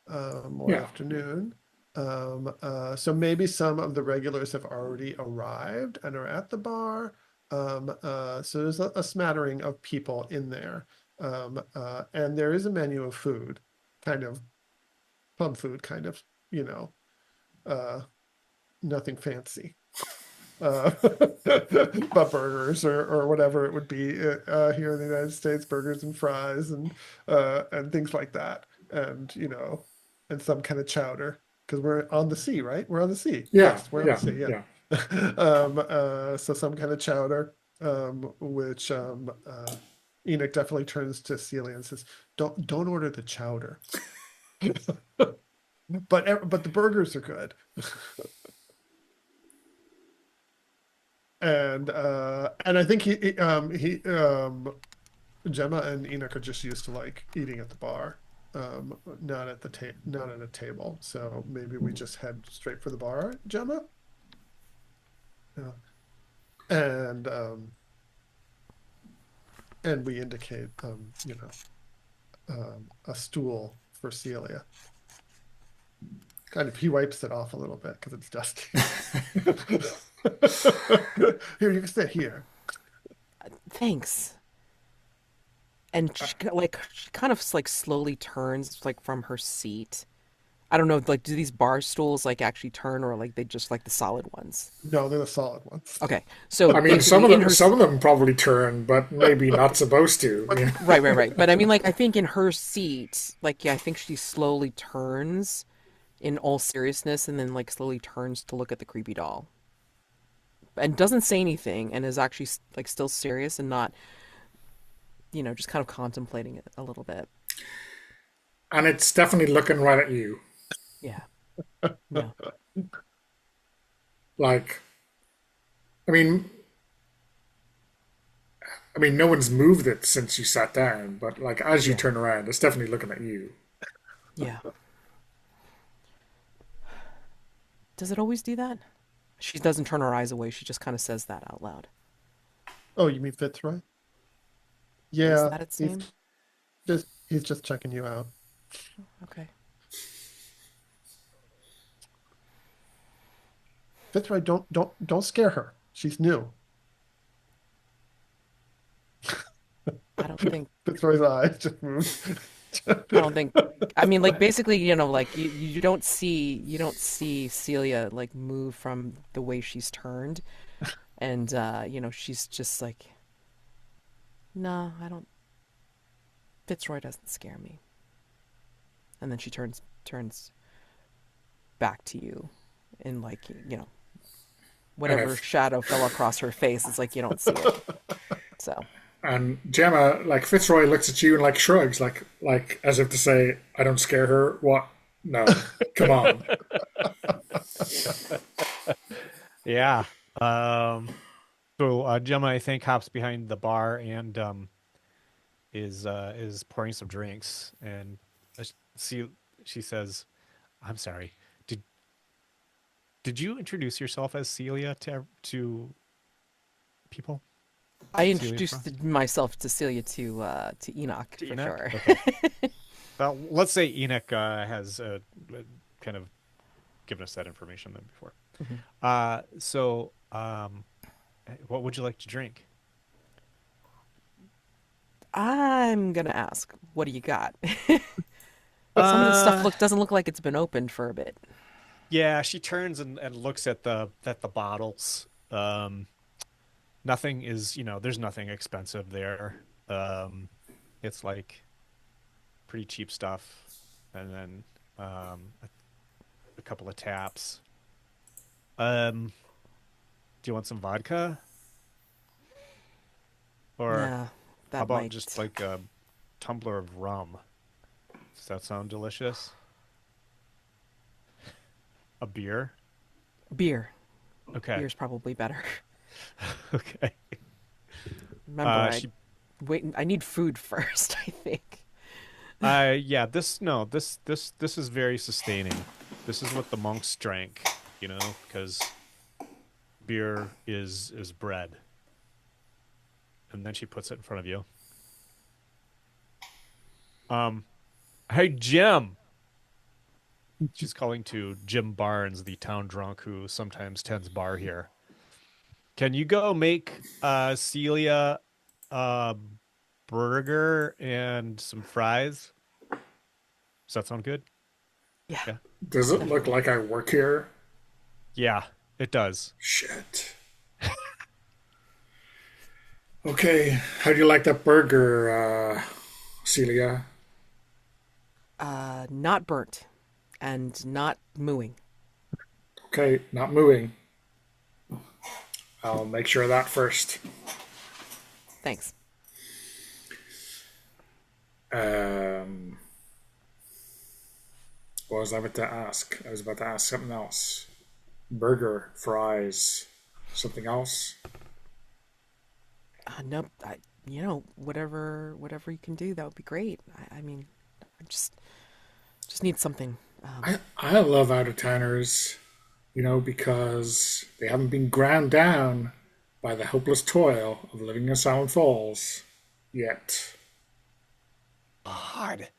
or Yeah. afternoon. So maybe some of the regulars have already arrived and are at the bar. So there's a smattering of people in there. And there is a menu of food kind of pub food kind of, nothing fancy. But burgers or whatever it would be here in the United States, burgers and fries and things like that, and and some kind of chowder because we're on the sea, right? We're on the sea. Yeah, Yes, we're on yeah, the sea. Yeah. yeah. So some kind of chowder, which Enoch definitely turns to Celia and says, "Don't order the chowder." But the burgers are good. And I think Gemma and Enoch are just used to like eating at the bar, not at a table. So maybe we just head straight for the bar, Gemma. Yeah. And we indicate a stool for Celia. Kind of, he wipes it off a little bit because it's dusty. Here, you can sit here. Thanks. And she kind of like slowly turns like from her seat. I don't know, like do these bar stools like actually turn or like they just like the solid ones? No, they're the solid ones. Okay, so I mean, basically in her some of them probably turn, but maybe not supposed to. You know? right. But I mean, like I think in her seat, like I think she slowly turns in all seriousness, and then like slowly turns to look at the creepy doll, and doesn't say anything, and is actually like still serious and not, just kind of contemplating it a little bit. And it's definitely looking right at you. Yeah. Yeah. Like, I mean, no one's moved it since you sat down, but like as you turn around, it's definitely looking at you. Yeah. Does it always do that? She doesn't turn her eyes away. She just kind of says that out loud. Oh, you mean Fitzroy? Is Yeah, that its name? he's just checking you out. Okay. Fitzroy, don't scare her. She's new. I don't think. Fitzroy's eyes just moved. I don't think. I mean, like basically, like you don't see Celia like move from the way she's turned, and she's just like, no, I don't. Fitzroy doesn't scare me. And then she turns back to you, in like whatever shadow fell across her face. It's like you don't see it. So. And Gemma, like Fitzroy, looks at you and like shrugs, like as if to say, "I don't scare her." What? No, come on. Yeah. So Gemma, I think, hops behind the bar and is pouring some drinks, and she says, "I'm sorry. Did you introduce yourself as Celia to people?" I introduced myself to Celia to Enoch for Enoch? sure. Okay. Well, let's say Enoch has kind of given us that information then before. Mm-hmm. So, what would you like to drink? I'm gonna ask, what do you got? Some of the stuff doesn't look like it's been opened for a bit. Yeah, she turns and looks at the bottles. Nothing is, there's nothing expensive there. It's like pretty cheap stuff, and then a couple of taps. Do you want some vodka? Or Yeah, that how about might... just like a tumbler of rum? Does that sound delicious? A beer? Beer. Okay. Beer's probably better. Okay. Remember, I need food first, I think. Yeah, this is very sustaining. This is what the monks drank, because beer is bread. And then she puts it in front of you. Hey Jim. She's calling to Jim Barnes, the town drunk who sometimes tends bar here. Can you go make Celia a burger and some fries? Does that sound good? Yeah. Yeah. Does it look like I work here? Yeah, it does. Shit. Okay, how do you like that burger, Celia? Not burnt and not mooing. Okay, not moving. I'll make sure of that first. Thanks. Um, what was I about to ask? I was about to ask something else. Burger, fries, something else. Nope. Whatever you can do, that would be great. I mean, I just need something. I love out of towners, because they haven't been ground down by the hopeless toil of living in Silent Falls yet. God.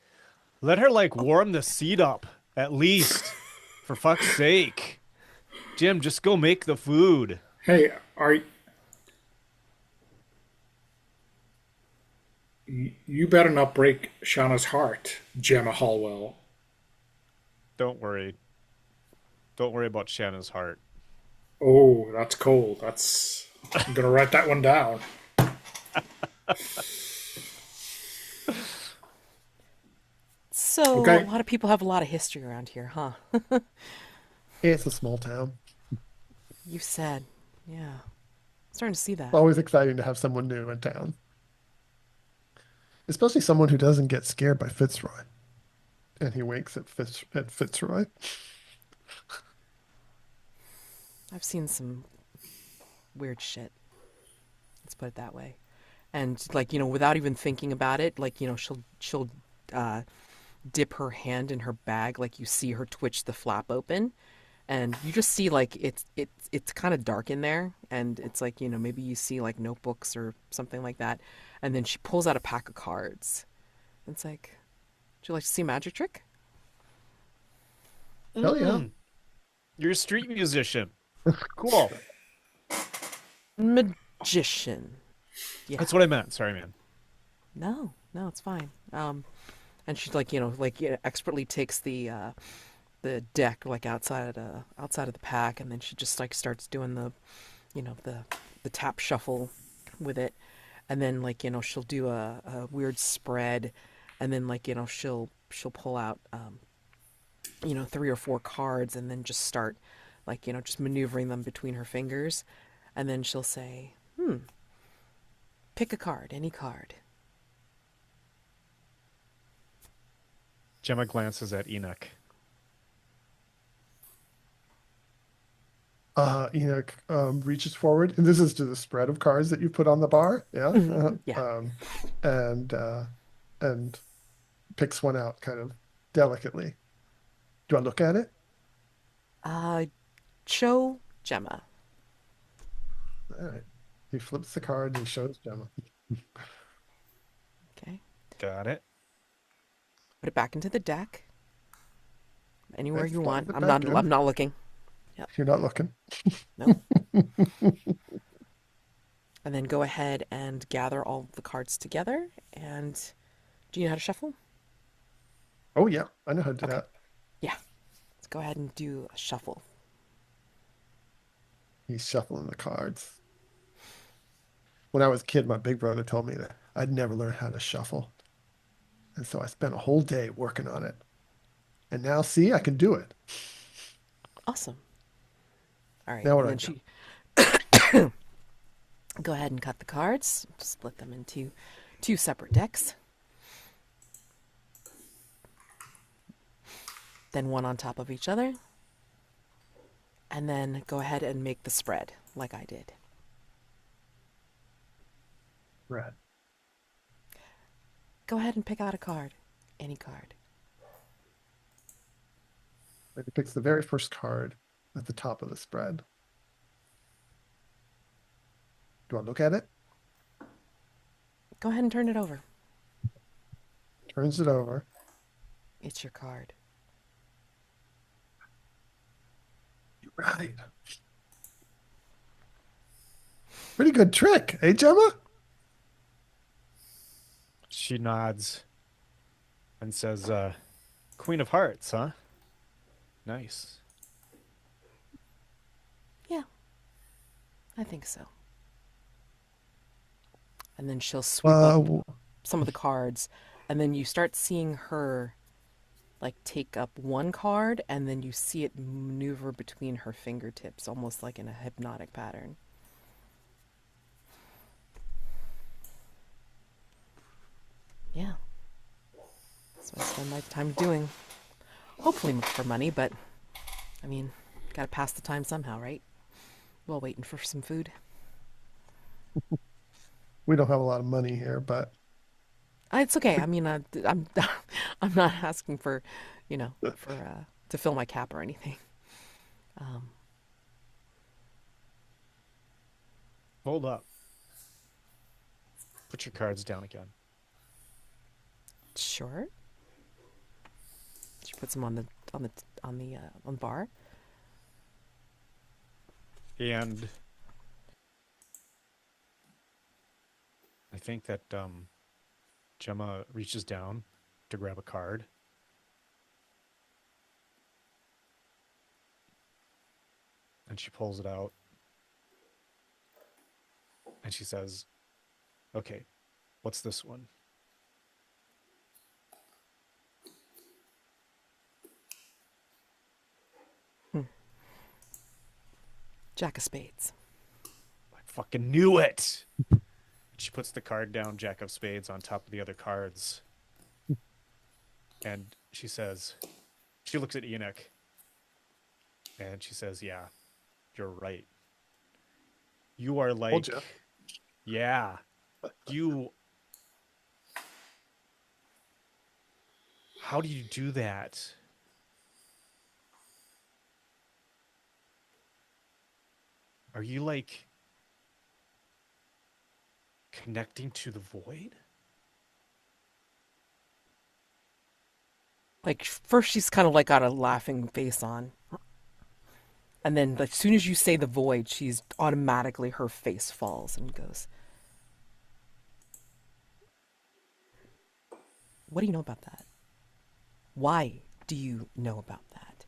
Let her like warm the seat up, at least. For fuck's sake. Jim, just go make the food. Hey, you better not break Shauna's heart, Gemma Hallwell. Don't worry. Don't worry about Shanna's heart. Oh, that's cold. I'm gonna write that one down. So Okay. a lot of people have a lot of history around here, huh? It's a small town. You said, yeah. Starting to see that. It's always exciting to have someone new in town, especially someone who doesn't get scared by Fitzroy. And he winks at Fitzroy. I've seen some weird shit. Let's put it that way. And without even thinking about it, she'll dip her hand in her bag, like you see her twitch the flap open, and you just see it's kind of dark in there, and it's maybe you see like notebooks or something like that, and then she pulls out a pack of cards. It's like, would you like to see a magic trick? Hell yeah. You're a street musician. Cool. Magician. Yeah. That's what I meant. Sorry, man. No, it's fine. And she expertly takes the deck outside of the pack, and then she just starts doing the tap shuffle with it, and then she'll do a weird spread, and then she'll pull out 3 or 4 cards, and then just start just maneuvering them between her fingers, and then she'll say, pick a card, any card. Gemma glances at Enoch. Enoch reaches forward, and this is to the spread of cards that you put on the bar, yeah. Yeah. And picks one out kind of delicately. Do I look at it? Show Gemma. All right. He flips the card and shows Gemma. Okay. Got it. Put it back into the deck. Anywhere Thanks, you slide want. it I'm back not. in. I'm not looking. You're not looking. No. And then go ahead and gather all the cards together. And do you know how to shuffle? Oh yeah, I know how to do that. Yeah. Let's go ahead and do a shuffle. He's shuffling the cards. When I was a kid, my big brother told me that I'd never learn how to shuffle. And so I spent a whole day working on it. And now, see, I can do it. Awesome. All right. Now what And do then I do? go ahead and cut the cards. Split them into 2 separate decks. Then one on top of each other. And then go ahead and make the spread like I did. Red. Go ahead and pick out a card. Any card. He picks the very first card at the top of the spread. Do I look at it? Go ahead and turn it over. Turns it over. It's your card. You're right. Pretty good trick, eh, Gemma? She nods and says, Queen of Hearts, huh? Nice. Yeah, I think so. And then she'll sweep up some of the cards, and then you start seeing her like take up one card, and then you see it maneuver between her fingertips, almost like in a hypnotic pattern. Yeah. That's what I spend my time doing. Hopefully for money, but I mean, gotta pass the time somehow, right? While waiting for some food. We don't have a lot of money here, but It's okay. I mean, I'm I'm not asking for, for to fill my cap or anything. Hold up. Put your cards down again. Sure. She puts them on the bar. And I think that Gemma reaches down to grab a card. And she pulls it out. And she says, "Okay, what's this one?" Jack of Spades. I fucking knew it. She puts the card down, Jack of Spades, on top of the other cards. And she says, she looks at Enoch. And she says, "Yeah, you're right. You are like, Told ya. yeah, you, how do you do that? Are you like connecting to the void?" Like first, she's kind of like got a laughing face on, and then as soon as you say the void, she's automatically her face falls and goes, "What do you know about that? Why do you know about that?"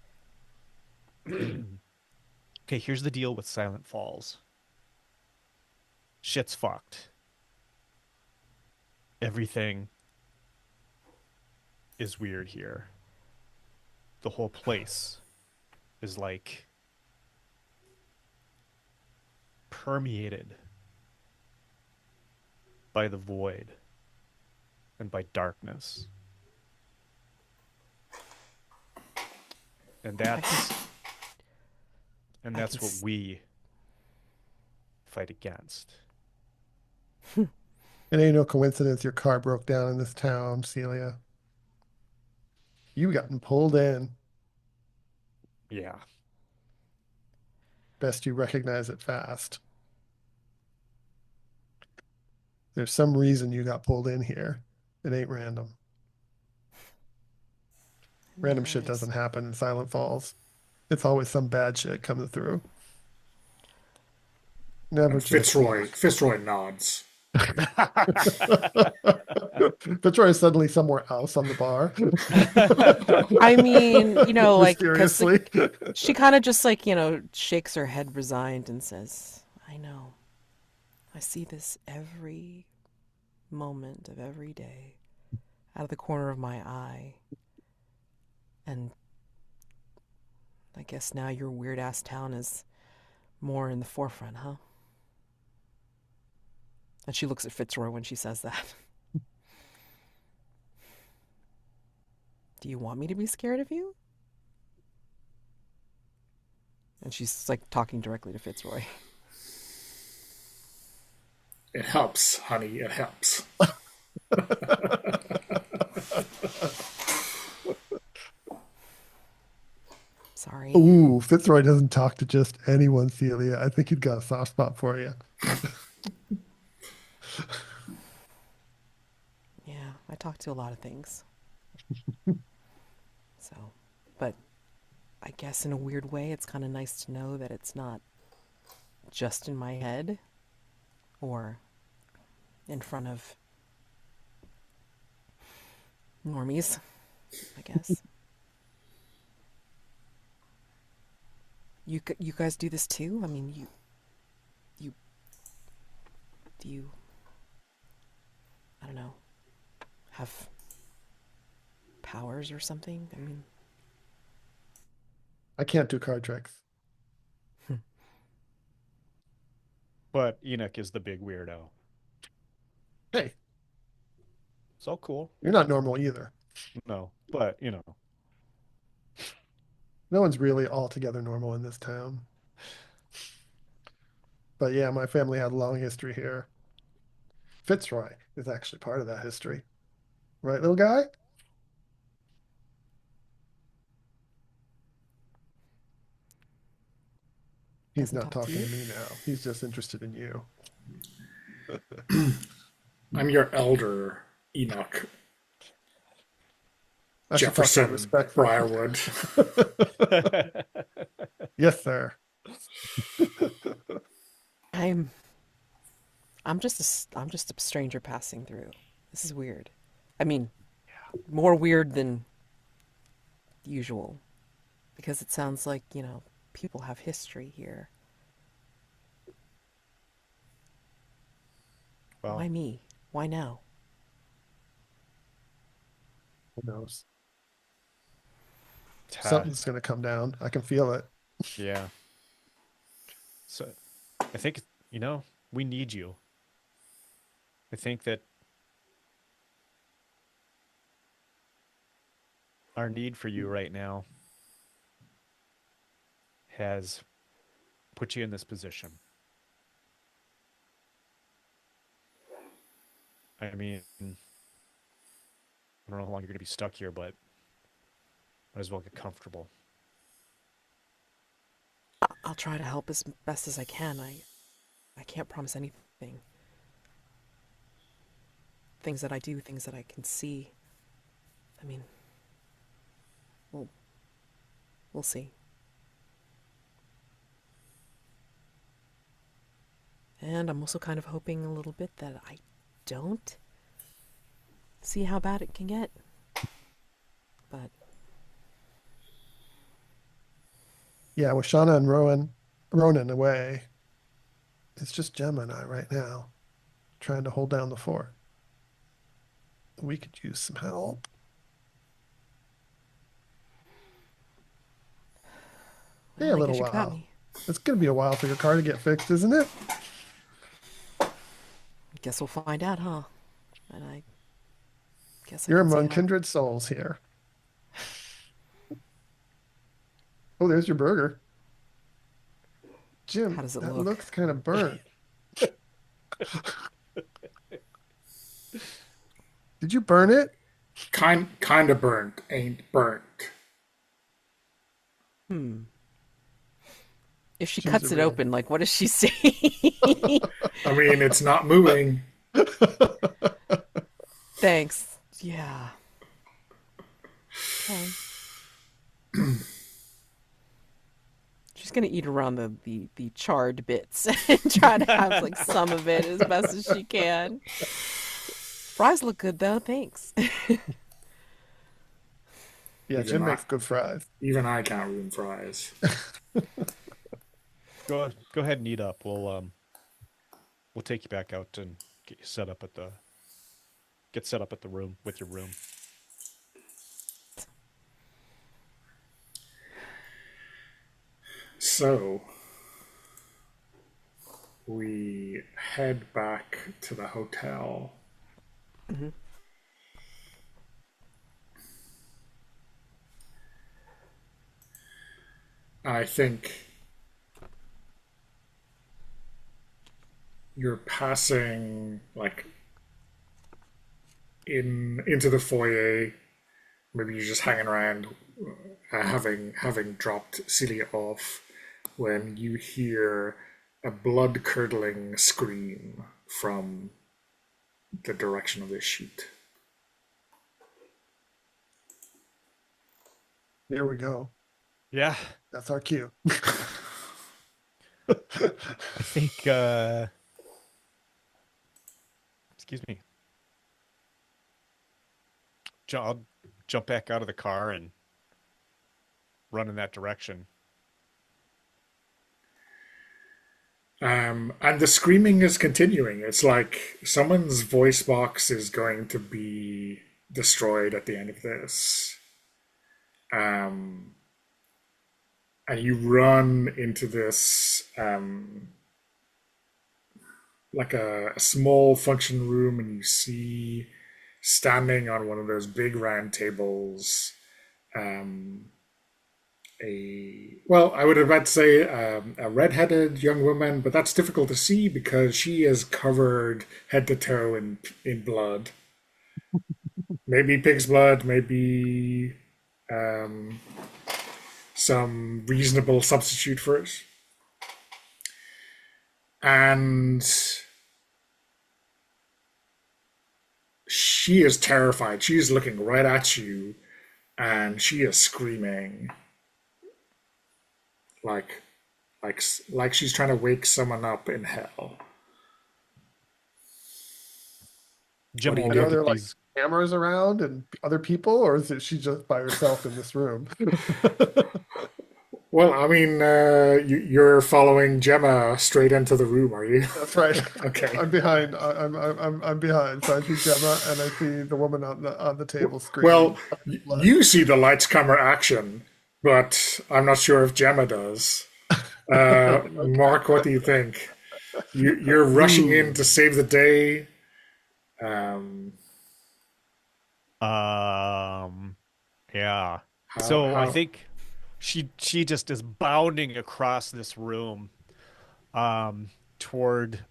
Okay, here's the deal with Silent Falls. Shit's fucked. Everything is weird here. The whole place is like permeated by the void and by darkness. And that's what we fight against. it ain't no coincidence your car broke down in this town, Celia. You gotten pulled in. Yeah. Best you recognize it fast. There's some reason you got pulled in here. It ain't random. Random shit doesn't happen in Silent Falls. It's always some bad shit coming through. Never just Fitzroy nods. Fitzroy is suddenly somewhere else on the bar. I mean, like, 'cause, mysteriously. she kind of just like, shakes her head resigned and says, "I know. I see this every moment of every day out of the corner of my eye. And I guess now your weird ass town is more in the forefront, huh?" And she looks at Fitzroy when she says that. "Do you want me to be scared of you?" And she's like talking directly to Fitzroy. It helps, honey. It helps. Sorry. Ooh, Fitzroy doesn't talk to just anyone, Celia. I think he'd got a soft spot for you. Yeah, I talk to a lot of things. So, but I guess in a weird way, it's kind of nice to know that it's not just in my head or in front of normies, I guess. You guys do this too? I mean, you do you, I don't know, have powers or something? I mean, I can't do card tricks. But Enoch is the big weirdo. Hey, So cool. you're not normal either. No, but No one's really altogether normal in this town. But yeah, my family had a long history here. Fitzroy is actually part of that history. Right, little guy? He's doesn't not talk to talking you? to me now. He's just interested in you. I'm your elder, Enoch I should talk more Jefferson respectfully. Briarwood. Yes, sir. I'm just a stranger passing through. This is weird. I mean, more weird than usual, because it sounds like, people have history here. well, Why me? Why now? Who knows? ta- Something's going to come down. I can feel it. yeah. So I think, we need you. I think that our need for you right now has put you in this position. I mean, I don't know how long you're going to be stuck here, but might as well get comfortable. I'll try to help as best as I can. I can't promise anything. Things that I do, things that I can see. I mean, we'll see. And I'm also kind of hoping a little bit that I don't see how bad it can get. But Yeah, with Shauna and Ronan away, it's just Gemma and I right now trying to hold down the fort. We could use some help. well, Hey, a I little guess you got while. me. It's going to be a while for your car to get fixed, isn't it? Guess we'll find out, huh? And I guess I You're can see among how. kindred souls here. Oh, there's your burger. Jim, How does it that look? looks kind of burnt. Did you burn it? Kind of burnt, ain't burnt. If she She's cuts a it real- open, like, what does she say? I mean, it's not moving. Thanks. Yeah. Okay. She's gonna eat around the charred bits and try to have like some of it as best as she can. Fries look good though, thanks. Yeah, Even Jim I- makes good fries. Even I can't ruin fries. Go ahead and eat up. We'll take you back out and get set up at the room with your room. So, we head back to the hotel. I think you're passing like into the foyer. Maybe you're just hanging around, having dropped Celia off, when you hear a blood curdling scream from the direction of this shoot. There we go. Yeah, That's our cue. I think. Excuse me. I'll jump back out of the car and run in that direction. And the screaming is continuing. It's like someone's voice box is going to be destroyed at the end of this. And you run into this like a small function room, and you see standing on one of those big round tables I would about to say a redheaded young woman, but that's difficult to see because she is covered head to toe in blood. Maybe pig's blood, maybe um, some reasonable substitute for it. And she is terrified. She's looking right at you, and she is screaming like she's trying to wake someone up in hell. Jim will And look are there at like these. cameras around and other people, or is it she just by herself in this room? Well, I mean, you're following Gemma straight into the room, are you? That's right. Okay. I'm behind. I'm behind. So I see Gemma and I see the woman on the table Well, screaming. Blood. you see the lights, camera, action, but I'm not sure if Gemma does. Mark, what do you think? You're rushing in to save the day. Yeah. How- So I how- think she just is bounding across this room, toward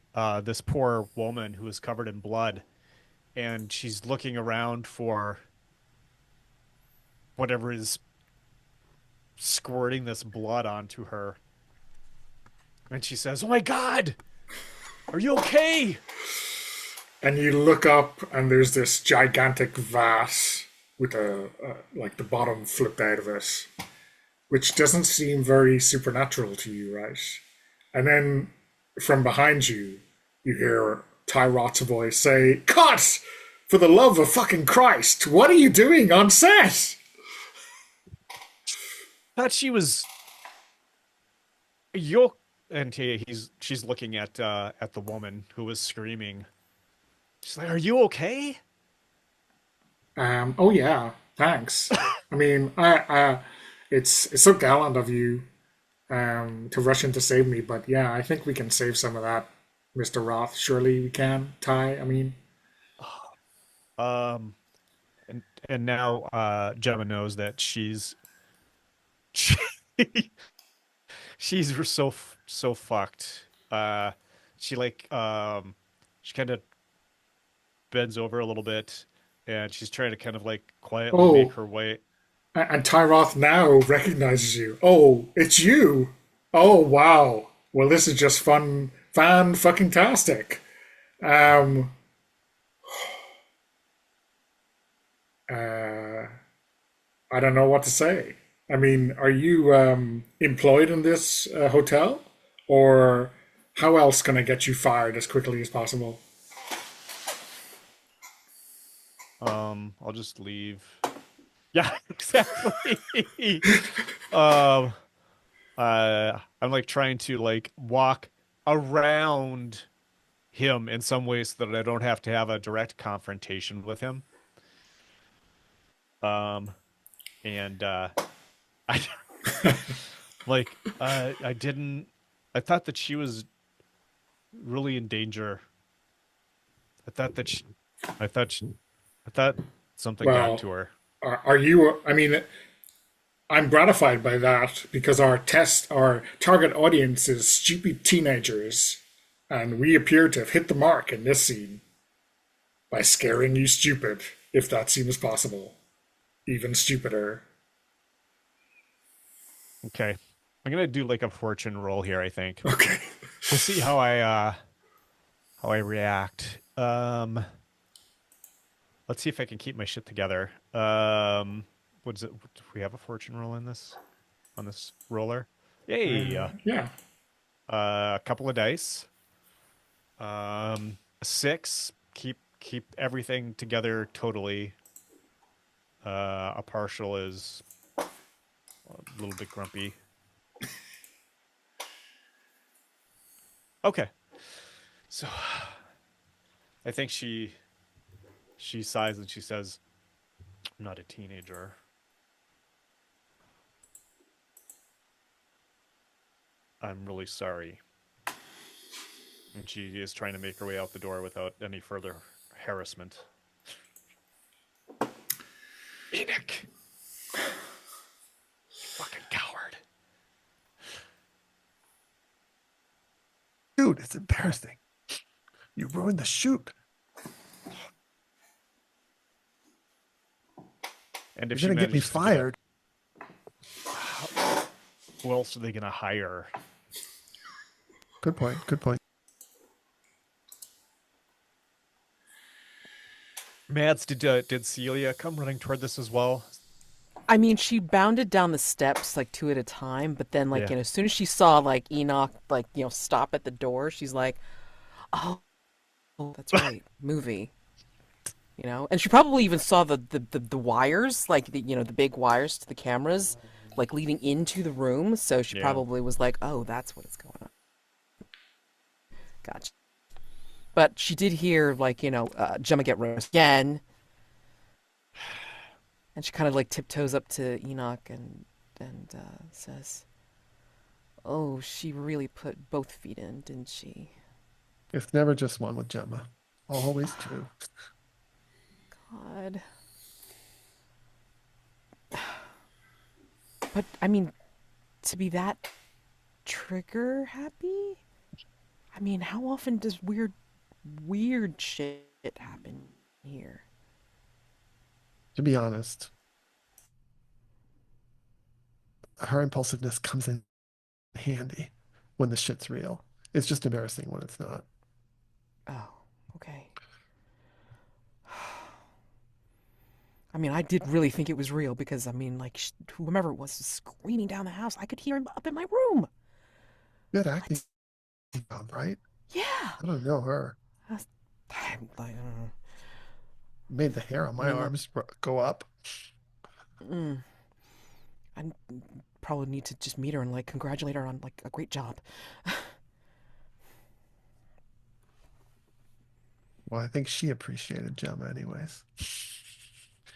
this poor woman who is covered in blood, and she's looking around for whatever is squirting this blood onto her. And she says, "Oh my God, are you okay?" And you look up, and there's this gigantic vat with like the bottom flipped out of it, which doesn't seem very supernatural to you, right? And then from behind you, you hear Tyrot's voice say, "Cut! For the love of fucking Christ, what are you doing on set?" Thought she was you. And she's looking at the woman who was screaming. She's like, "Are you okay?" Oh yeah, thanks. I mean, it's so gallant of you to rush in to save me, but yeah, I think we can save some of that, Mr. Roth. Surely we can, Ty. I mean, Um, and now Gemma knows that she, she's so fucked. She like she kind of bends over a little bit, and she's trying to kind of like quietly make oh, her way. and Tyroth now recognizes you. Oh, it's you. Oh wow. Well, this is just fan fucking tastic. Um, I don't know what to say. I mean, are you employed in this hotel, or how else can I get you fired as quickly as possible? I'll just leave. Yeah, exactly. um, I'm like trying to like walk around him in some ways so that I don't have to have a direct confrontation with him. Um, and I I didn't. I thought that she was really in danger. I thought that I thought something got Well, to her. are you? I mean, I'm gratified by that because our target audience is stupid teenagers, and we appear to have hit the mark in this scene by scaring you stupid, if that seems possible. Even stupider. Okay. I'm gonna do like a fortune roll here, I think. Okay. To see how I react. Let's see if I can keep my shit together. What is it? Do we have a fortune roll in this on this roller? Yay! Yeah. A couple of dice. A 6. Keep everything together totally. A partial is a little bit grumpy. Okay. So I think she sighs and she says, "I'm not a teenager. I'm really sorry." And she is trying to make her way out the door without any further harassment. Enoch! Fucking coward. Dude, it's embarrassing. You ruined the shoot. And if You're she gonna get me manages to fired. who else are they gonna hire? Good point. Good point. Mads, did Celia come running toward this as well? I mean, she bounded down the steps like two at a time, but then like Yeah. as soon as she saw like Enoch like stop at the door, she's like, "Oh, that's right, movie." And she probably even saw the wires, like the big wires to the cameras, like leading into the room. So she Yeah. probably was like, "Oh, that's what is going on." Gotcha. But she did hear like Gemma get roast again, and she kind of like tiptoes up to Enoch and says, "Oh, she really put both feet in, didn't she?" It's never just one with Gemma. Always two. God. But I mean, to be that trigger happy? I mean, how often does weird shit happen here? To be honest, her impulsiveness comes in handy when the shit's real. It's just embarrassing when it's not. Oh, okay. I mean, I did really think it was real because, I mean, like, whomever it was screaming down the house, I could hear him up in my room. Good acting job, right? Yeah. I don't know her. I'm like, Made the hair on my mean, arms go up. I probably need to just meet her and, like, congratulate her on, like, a great job. Well, I think she appreciated Gemma anyways.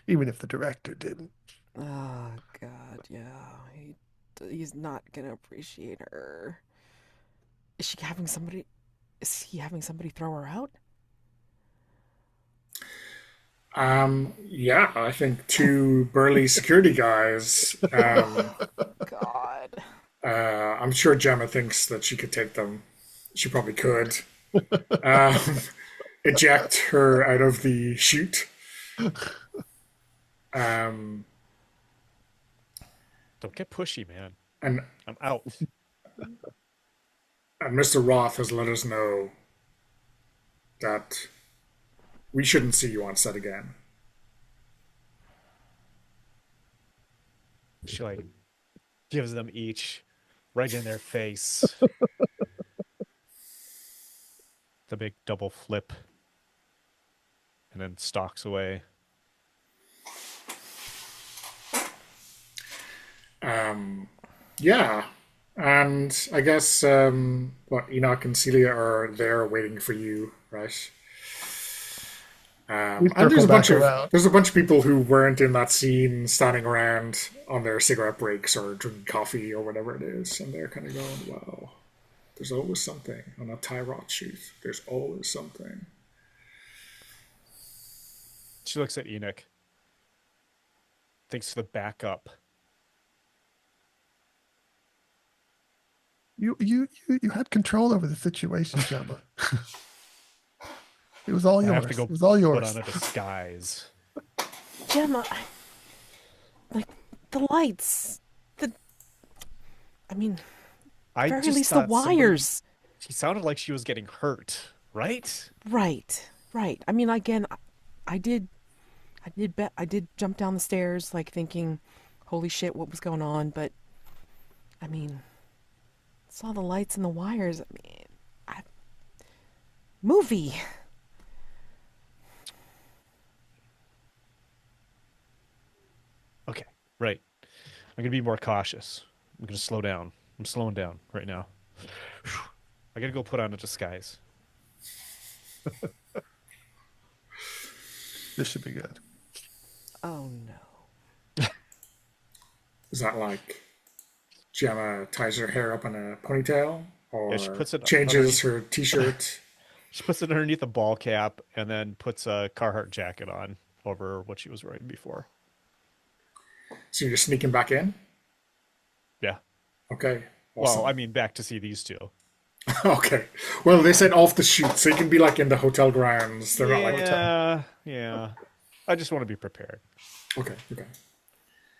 Even if the director didn't. Oh, God, yeah. He's not gonna appreciate her. Is he having somebody throw her out? Yeah, I think two burly security guys. God. I'm sure Gemma thinks that she could take them. She probably could. Um, eject her out of the chute. Don't get pushy, man. And I'm out. Mr. Roth has let us know that we shouldn't see you on set again. She like gives them each right in their face the big double flip and then stalks away. Yeah. And I guess Enoch and Celia are there waiting for you, right? We And circle back around. there's a bunch of people who weren't in that scene standing around on their cigarette breaks or drinking coffee or whatever it is, and they're kind of going, "Wow, there's always something on a tie rod shoot. There's always something." She looks at Enoch. Thinks to the back up. You had control over the situation, Gemma. It was all I yours. have to go It was all put yours. on a disguise. Gemma, like, the lights. I mean, I very just least the thought somebody- wires. She sounded like she was getting hurt, right? Right. I mean, again, I did jump down the stairs, like, thinking, holy shit, what was going on? But, I mean, saw the lights and the wires. I mean, movie. Okay, right. I'm gonna be more cautious. I'm gonna slow down. I'm slowing down right now. I gotta go put on a disguise. This should be good. Oh no. Is that like Gemma ties her hair up in a ponytail, Yeah, she or puts it changes her t-shirt? She puts it underneath a ball cap and then puts a Carhartt jacket on over what she was wearing before. So you're sneaking back in? Yeah. Okay. Well, Awesome. I mean, back to see these two. Okay. Well, they said off the shoot, so you can be like in the hotel grounds. They're not like Yeah. I just want to be prepared. okay. Okay.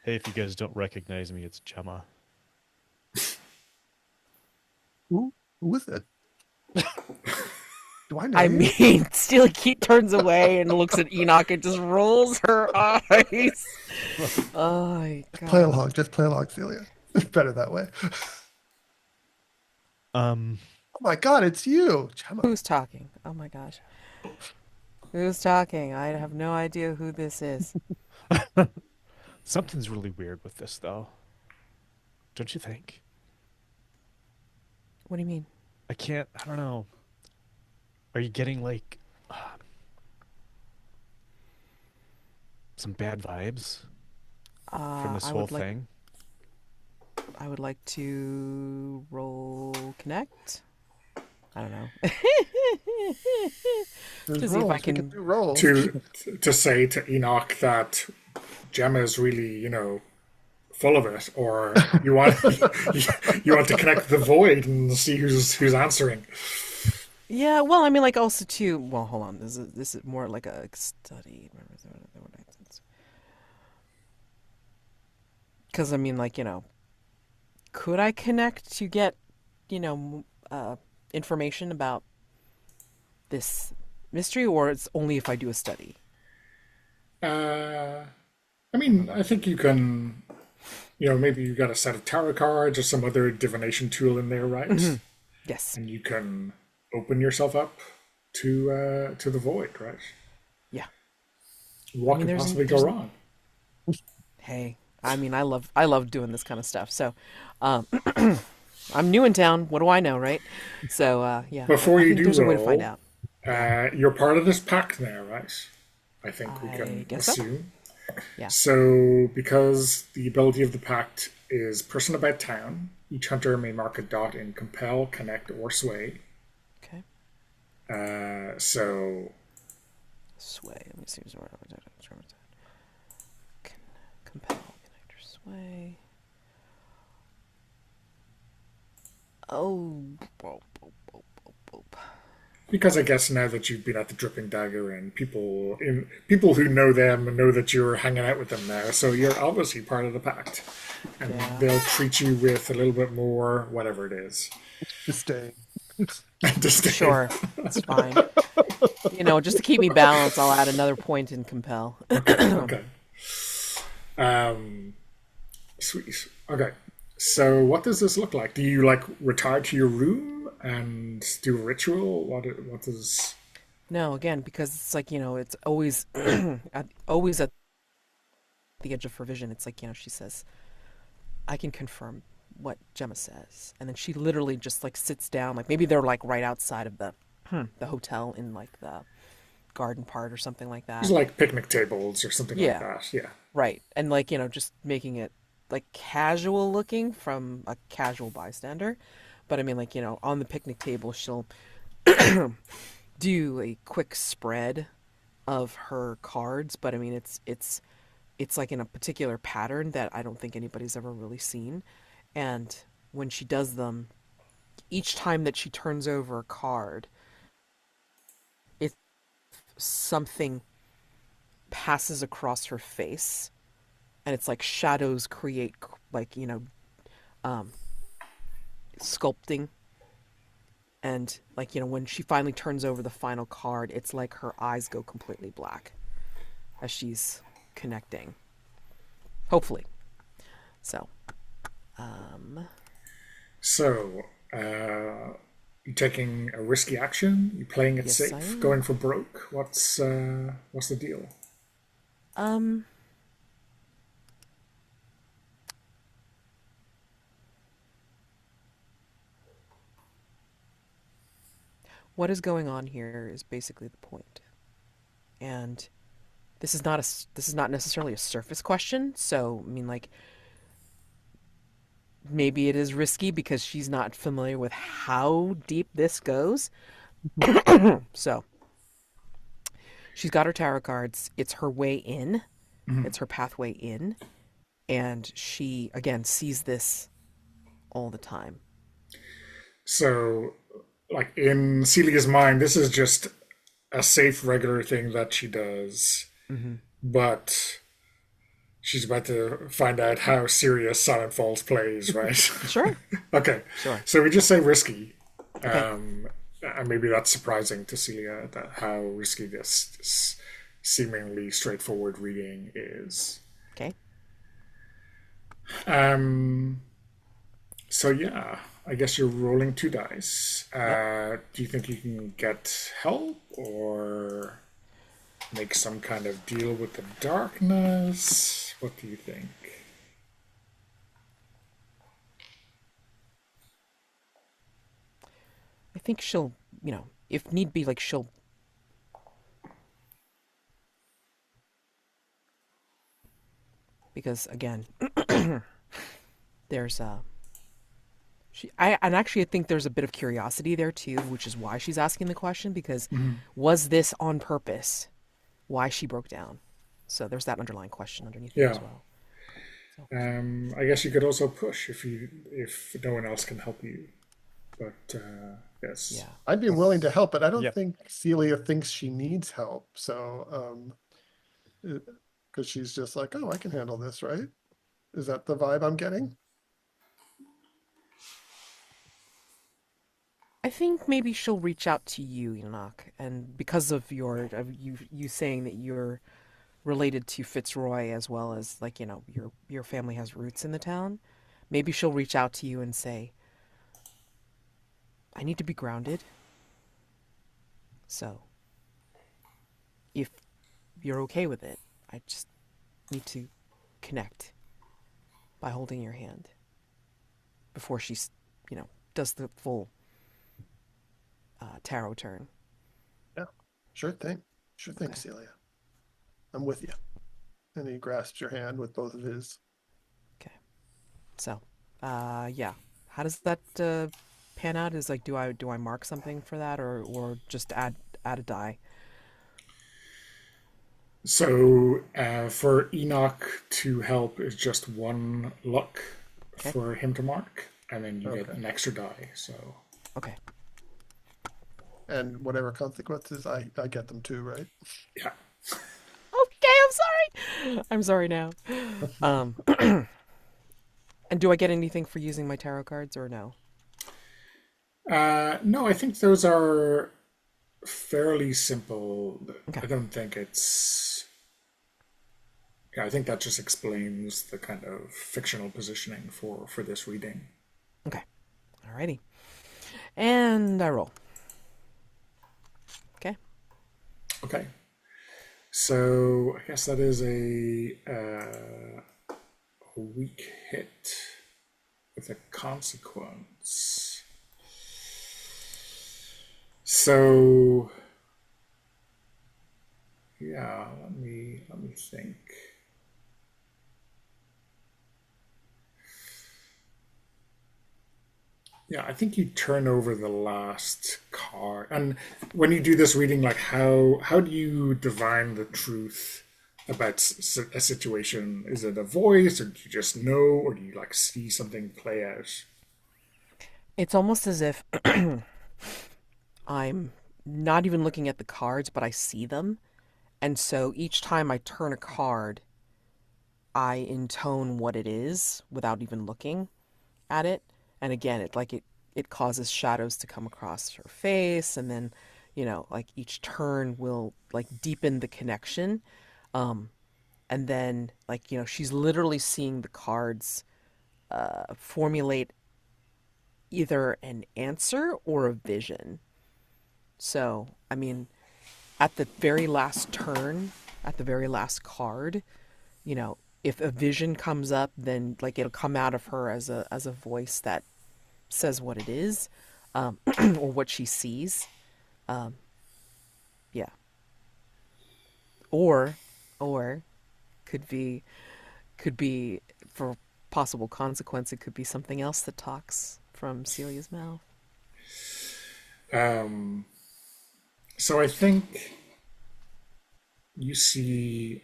Hey, if you guys don't recognize me, it's Gemma. Who was that? Do I know I you? mean, Steely Keat turns away and looks at Enoch and just rolls her eyes. Oh my Play god. along. Just play along, Celia. It's better that way. Oh my god, it's you, Gemma. Who's talking? Oh my gosh. Who's talking? I have no idea who this is. Something's really weird with this, though. Don't you think? What do you mean? I don't know. Are you getting like some bad vibes from this whole thing? I would like to roll connect. I don't know. There's To see if rolls. I We can- do rolls. To say to Enoch that Gemma is really, full of it, or you want you want to connect the void and see who's answering. Yeah, well, I mean, like, also too. Well, hold on. This is more like a study. Because I mean, like, could I connect to get, information about this mystery, or it's only if I do a study? I mean, I think you can. Maybe you got a set of tarot cards or some other divination tool in there, right? Yes. And you can open yourself up to the void, right? Yeah. What mean, could there's- possibly there's- go wrong? Hey, I mean, I love doing this kind of stuff. So, I'm new in town. What do I know, right? So, yeah. Before I you think do there's a way to roll, find out. You're part of this pact now, right? I think we I can guess so. assume. Yeah. So, because the ability of the pact is person about town, each hunter may mark a dot in compel, connect, or sway. Okay. So, Sway. Let me see. Compel, connect, or sway. Oh. because I guess now that you've been at the Dripping Dagger and people who know them know that you're hanging out with them now, so you're obviously part of the pact, and Yeah. they'll treat you with a little bit more whatever it is. Disdain. Disdain. Sure, it's fine. Just to keep me balanced, I'll add another point in compel. Okay. Sweet. Okay. So what does this look like? Do you retire to your room and do a ritual? What does? No, again, because it's like, it's always always at the edge of her vision. It's like, she says, I can confirm what Gemma says. And then she literally just sits down, maybe they're right outside of the hotel in the garden part or something like that. It's like picnic tables or something Yeah. like that. Yeah. Right. And just making it casual looking from a casual bystander. But I mean, on the picnic table, she'll do a quick spread of her cards. But I mean, it's in a particular pattern that I don't think anybody's ever really seen. And when she does them, each time that she turns over a card, if something passes across her face, and it's like shadows create sculpting, and when she finally turns over the final card, it's like her eyes go completely black as she's connecting, hopefully. So you taking a risky action? You playing it Yes, I safe? am. Going for broke? What's the deal? what is going on here is basically the point. And this is not necessarily a surface question. So, I mean, like, maybe it is risky because she's not familiar with how deep this goes. So, she's got her tarot cards. It's her way in. It's her pathway in. And she, again, sees this all the time. So, like in Celia's mind, this is just a safe, regular thing that she does. But she's about to find out how serious Silent Falls plays, right? Sure. Okay. Sure. So we just say risky. Okay. And maybe that's surprising to Celia, that how risky this seemingly straightforward reading is. Okay. So yeah, I guess you're rolling 2 dice. Do you think you can get help or make some kind of deal with the darkness? What do you think? I think she'll, if need be, like, she'll... Because, again, there's and actually I think there's a bit of curiosity there too, which is why she's asking the question, because was this on purpose? Why she broke down? So there's that underlying question underneath it as well. So. I guess you could also push if no one else can help you. But yes. Yeah. I'd be willing to help, but I don't Yep. think Celia thinks she needs help. So, because she's just like, oh, I can handle this, right? Is that the vibe I'm getting? I think maybe she'll reach out to you, Enoch, and because of you saying that you're related to Fitzroy as well as, like, your family has roots in the town, maybe she'll reach out to you and say, I need to be grounded. So, if you're okay with it, I just need to connect by holding your hand before she, does the full tarot turn. Yeah, sure thing. Sure thing, Okay. Celia. I'm with you. And he grasps your hand with both of his. Okay. So, yeah. How does that pan out? Is, like, do I mark something for that, or just add a die? So for Enoch to help is just 1 luck Okay. for him to mark, and then you get Okay. an extra die. So Okay. And whatever consequences, I get them too, right? yeah. Okay, I'm sorry. I'm sorry now. And do I get anything for using my tarot cards or no? No, I think those are fairly simple. Okay. I don't think it's. Yeah, I think that just explains the kind of fictional positioning for this reading. Okay. Alrighty. And I roll. Okay. Okay. So I guess that is a weak hit with a consequence. So yeah, let me think. Yeah, I think you turn over the last card. And when you do this reading, like how do you divine the truth about a situation? Is it a voice, or do you just know, or do you like see something play out? It's almost as if I'm not even looking at the cards, but I see them. And so each time I turn a card, I intone what it is without even looking at it. And again, it causes shadows to come across her face, and then, like, each turn will, like, deepen the connection. And then, like, she's literally seeing the cards formulate either an answer or a vision. So, I mean, at the very last turn, at the very last card, if a vision comes up, then, like, it'll come out of her as a voice that says what it is, or what she sees. Yeah. Or could be could be for possible consequence. It could be something else that talks from Celia's mouth. So I think you see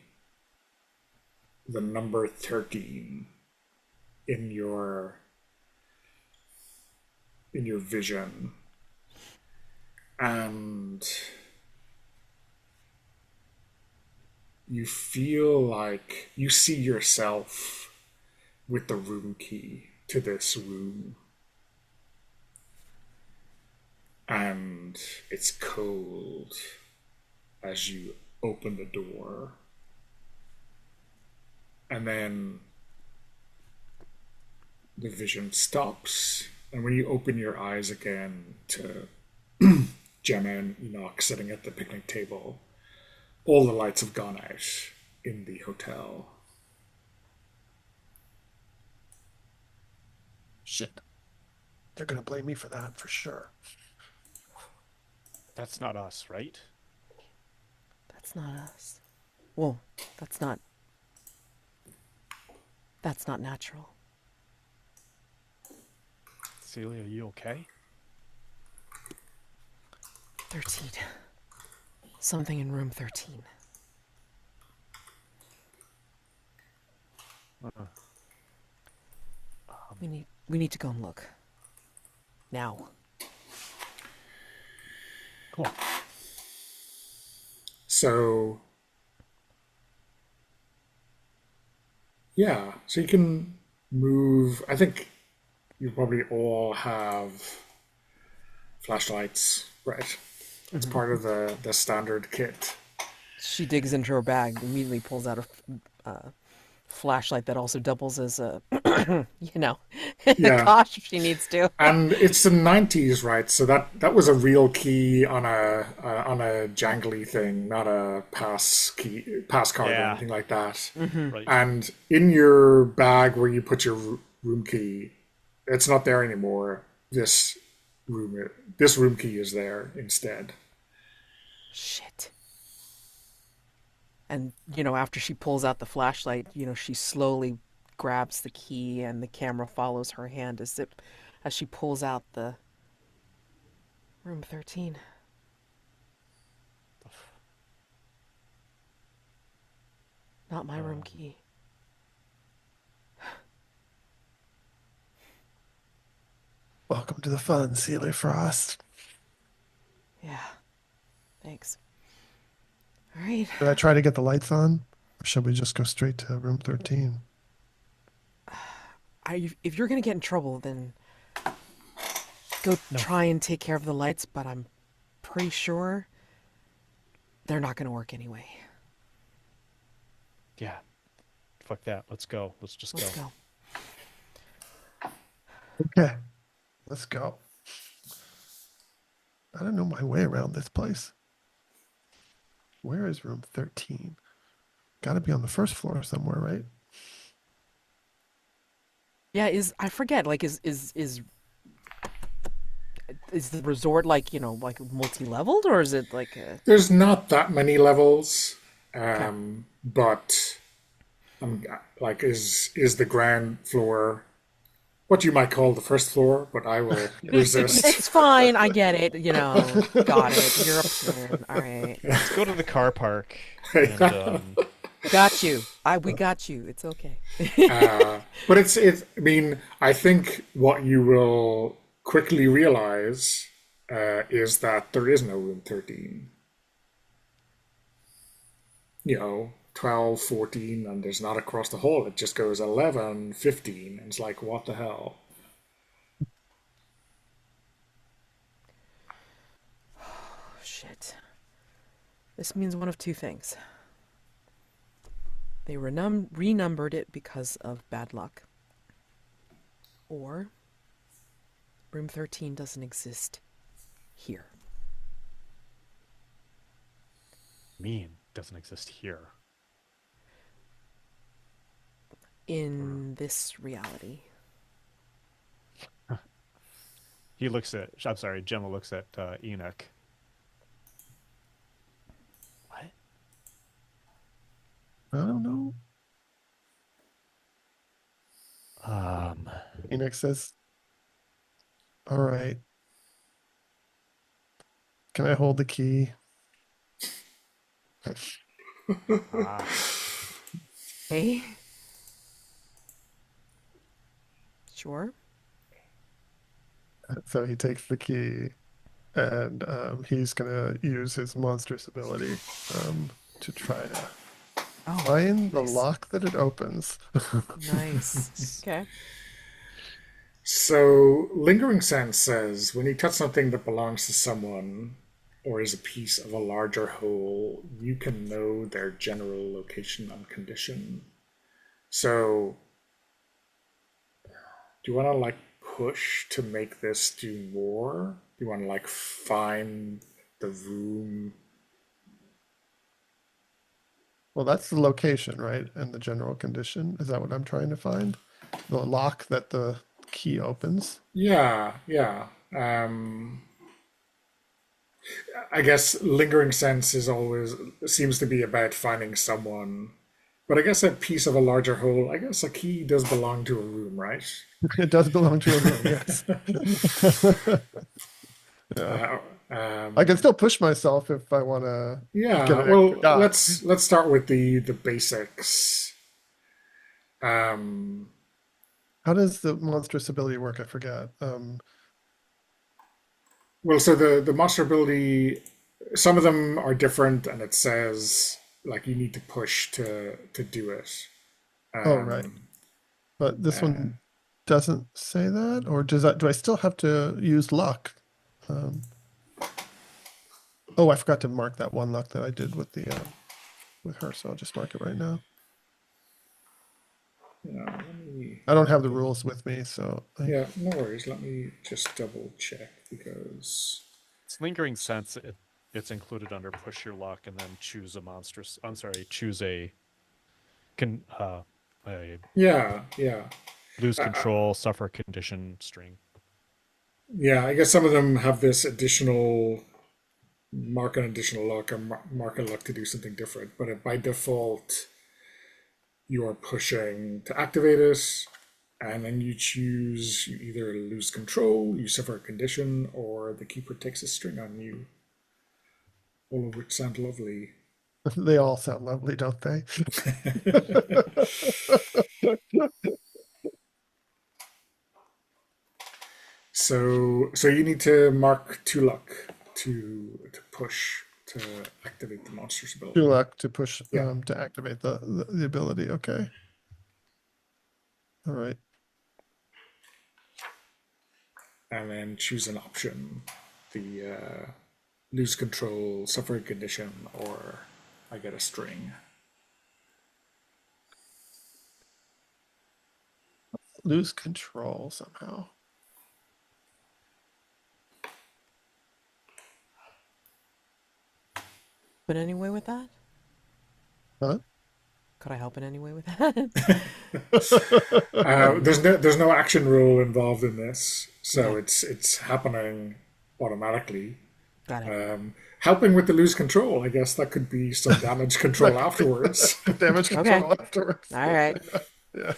the number 13 in your vision, and you feel like you see yourself with the room key to this room, and it's cold as you open the door, and then the vision stops, and when you open your eyes again to Gemma and Enoch sitting at the picnic table, all the lights have gone out in the hotel. Shit. They're gonna blame me for that for sure. That's not us, right? That's not us. Well, that's not natural. Celia, are you okay? 13. Something in room 13. We need to go and look. Now. Cool. So, yeah, so you can move. I think you probably all have flashlights, right? It's part of the standard kit. She digs into her bag, immediately pulls out a flashlight that also doubles as a, Yeah. gosh, if she needs to. And it's the 90s, right? So that was a real key on a jangly thing, not a pass card or Yeah. anything like that. Right. And in your bag where you put your room key, it's not there anymore. This room key is there instead. Shit. And, after she pulls out the flashlight, she slowly grabs the key and the camera follows her hand as she pulls out the room 13. Not my room key. Welcome to the fun, Celia Frost. Yeah. Thanks. All right. Should I try to get the lights on? Or should we just go straight to room 13? If you're going to get in trouble, then go try and take care of the lights, but I'm pretty sure they're not going to work anyway. Yeah. Fuck that. Let's go. Let's just Let's go. Okay, let's go. I don't know my way around this place. Where is room 13? Got to be on the first floor somewhere, right? Yeah, I forget, like, is the resort like multi-leveled, or is it like There's not that many levels, but like is the ground floor what you might call the first floor, but I will resist. It's fine, I get it, got it. You're up there. All right. Let's go to the car park. And, Got you. We got you. It's okay. But it's. I mean, I think what you will quickly realize is that there is no room 13. 12, 14, and there's not across the hall. It just goes 11, 15, and it's like, what the hell? Oh, shit. This means one of two things. They renumbered it because of bad luck. Or room 13 doesn't exist here. mean doesn't exist here. In this reality. He looks at, I'm sorry, Gemma looks at Enoch. I don't know. Phoenix says, all right. Can I hold the key? Ah, Hey. Sure. So he takes the key and he's gonna use his monstrous ability to try to Oh, find the nice. lock that it opens. Nice. Okay. So, Lingering Sense says when you touch something that belongs to someone or is a piece of a larger whole, you can know their general location and condition. So, do you want to like push to make this do more? Do you want to like find the room? Well, that's the location, right? And the general condition. Is that what I'm trying to find? The lock that the key opens. Yeah, yeah. I guess Lingering Sense is always seems to be about finding someone. But I guess a piece of a larger whole, I guess a key does belong to a room, right? It does belong to a room, yes. Yeah. I can still push myself if I want to get Yeah, an well, extra dot. let's start with the basics. How does the monstrous ability work? I forget. Well, so the monster ability, some of them are different, and it says like you need to push to do it. Oh, right. But this one doesn't say that, or does that? Do I still have to use luck? Oh, I forgot to mark that one luck that I did with the with her, so I'll just mark it right now. I don't have the rules with me, so Yeah, no worries. Let me just double check because it's Lingering Sense. It's included under push your luck and then choose a monstrous. I'm sorry, choose a yeah, lose control, suffer condition string. yeah. I guess some of them have this additional mark an additional luck or mark a luck to do something different, but by default, you are pushing to activate it, and then you choose you either lose control, you suffer a condition, or the keeper takes a string on you. All of which sound lovely. they all sound lovely, don't they? So you need to mark 2 luck to push to activate the monster's ability. 2 luck to push Yeah. to activate the ability. Okay. All right. And then choose an option. The lose control, suffer a condition, or I get a string. Lose control somehow. But anyway with that? Huh? Could I help in any way with that? There's no action rule involved in this, so Okay. it's happening automatically. Got it. Helping with the lose control, I guess that could be some damage control afterwards. Damage control afterwards. All right. Yeah.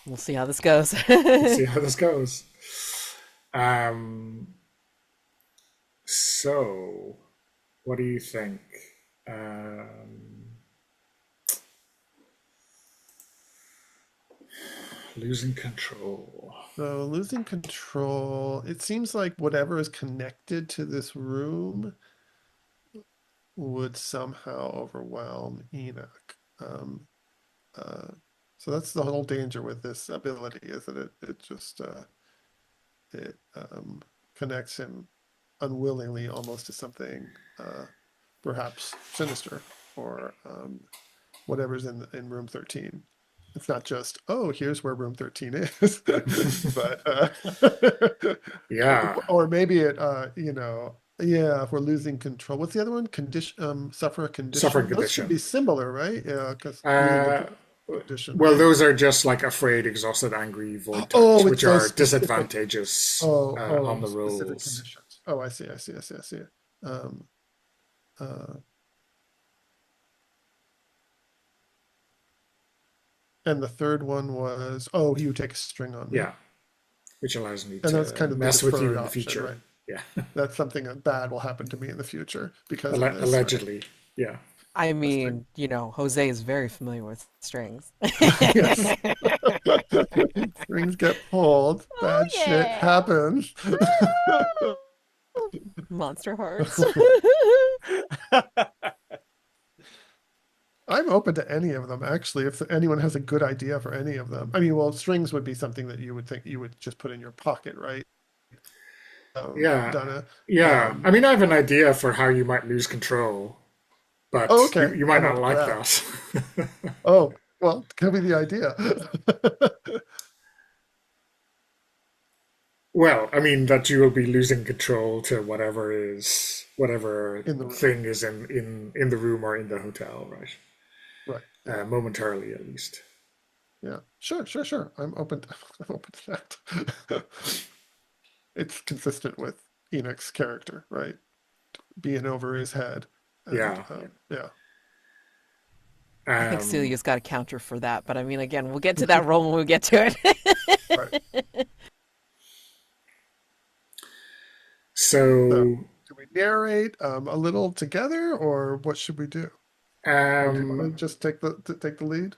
We'll see how this goes. See how this goes. So, what do you think? Losing control. So losing control, it seems like whatever is connected to this room would somehow overwhelm Enoch. So that's the whole danger with this ability, is that it just connects him unwillingly almost to something perhaps sinister or whatever's in room 13. It's not just, oh, here's where room 13 is, but Yeah. or maybe it yeah, if we're losing control. What's the other one? Suffer a condition. Suffering Those should condition. be similar, right? Yeah, because condition. Well, right? those are just like afraid, exhausted, angry, void touch, Oh, it's which are those specific- disadvantages oh, on the specific rules. conditions. Oh, I see. And the third one was, you take a string on me. Yeah, which allows me And that's to kind of the mess with you deferred in the option, future. right? Yeah, That's something bad will happen to me in the future because of this. allegedly. Yeah. I Right? mean, Jose is very familiar with strings. Yes. Strings get pulled. Oh Bad shit yeah. happens. Monster Hearts. I'm open to any of them, actually, if anyone has a good idea for any of them. I mean, well, strings would be something that you would think you would just put in your pocket, right? Yeah. Donna. Yeah. I mean, I have an idea for how you might lose control, but Okay. you might I'm not open to like that. that. Oh, well, give me the idea. Well, I mean that you will be losing control to whatever In the room. thing is in the room or in the hotel, right? Right. Yeah. Momentarily, at least. Yeah. Sure. I'm open to that. It's consistent with Enoch's character, right? Being over his head. And, Yeah. yeah. I think Um, Celia's got a counter for that, but I mean, again, we'll get to that role when we get to it. Right. so, Do we narrate a little together, or what should we do? Or do you want to just take the lead?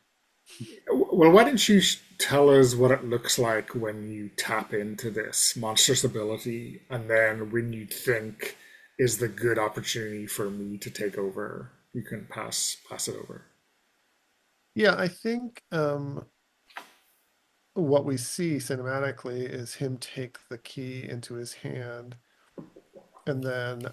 well, why don't you tell us what it looks like when you tap into this monstrous ability, and then when you think is the good opportunity for me to take over, you can pass it over. Yeah, I think what we see cinematically is him take the key into his hand, and then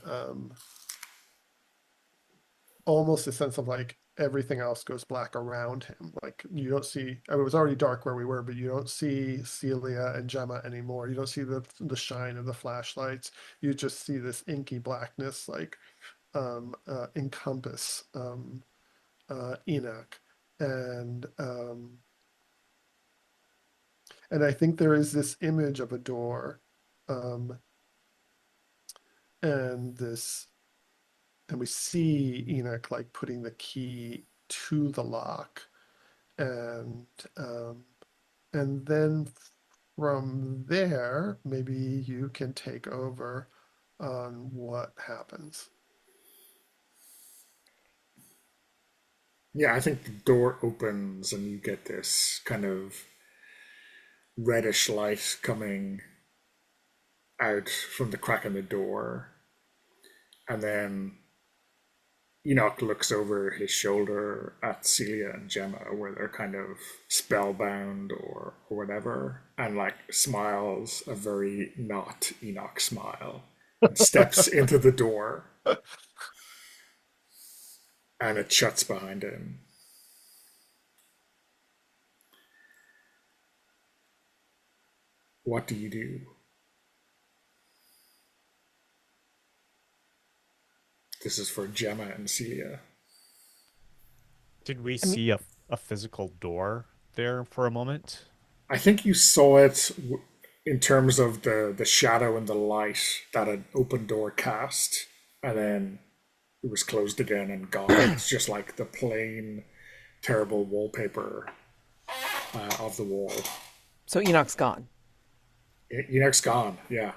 almost a sense of like everything else goes black around him. Like you don't see, I mean, it was already dark where we were, but you don't see Celia and Gemma anymore. You don't see the shine of the flashlights. You just see this inky blackness like encompass Enoch. And I think there is this image of a door, um, and this, and we see Enoch like putting the key to the lock, and um, and then from there, maybe you can take over on what happens. Yeah, I think the door opens and you get this kind of reddish light coming out from the crack in the door. And then Enoch looks over his shoulder at Celia and Gemma, where they're kind of spellbound or whatever, and like smiles a very not Enoch smile and steps into the door, and it shuts behind him. What do you do? This is for Gemma and Celia. Did we I mean, see a physical door there for a moment? I think you saw it in terms of the shadow and the light that an open door cast, and then it was closed again and gone. It's just like the plain, terrible wallpaper of the wall. so Enoch's gone. Enoch's gone, yeah.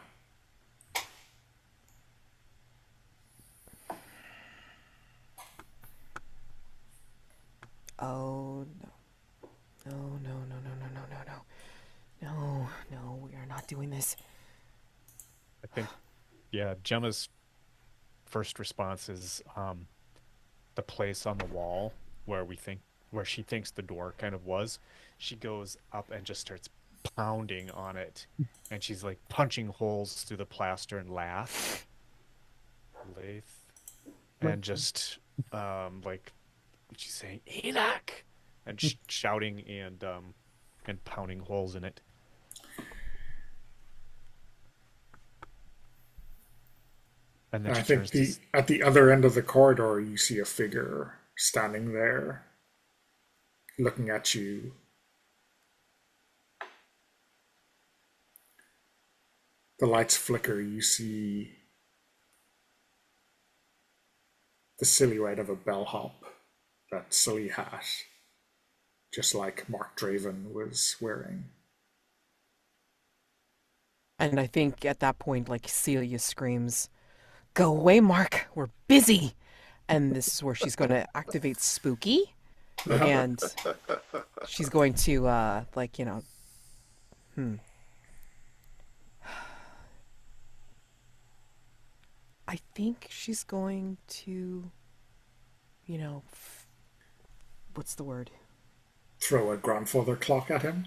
Oh no. No, we are not doing this. I think, yeah, Gemma's first response is the place on the wall where she thinks the door kind of was. She goes up and just starts pounding on it, and she's like punching holes through the plaster and lathe, and just like she's saying Enoch and shouting and pounding holes in it. And then I she think turns to at the other end of the corridor, you see a figure standing there, looking at you. The lights flicker. You see the silhouette of a bellhop, that silly hat, just like Mark Draven was wearing. And I think at that point, like Celia screams, "Go away, Mark. We're busy." And this is where she's going to activate Spooky, and she's going to like I think she's going to, what's the word? Throw a grandfather clock at him.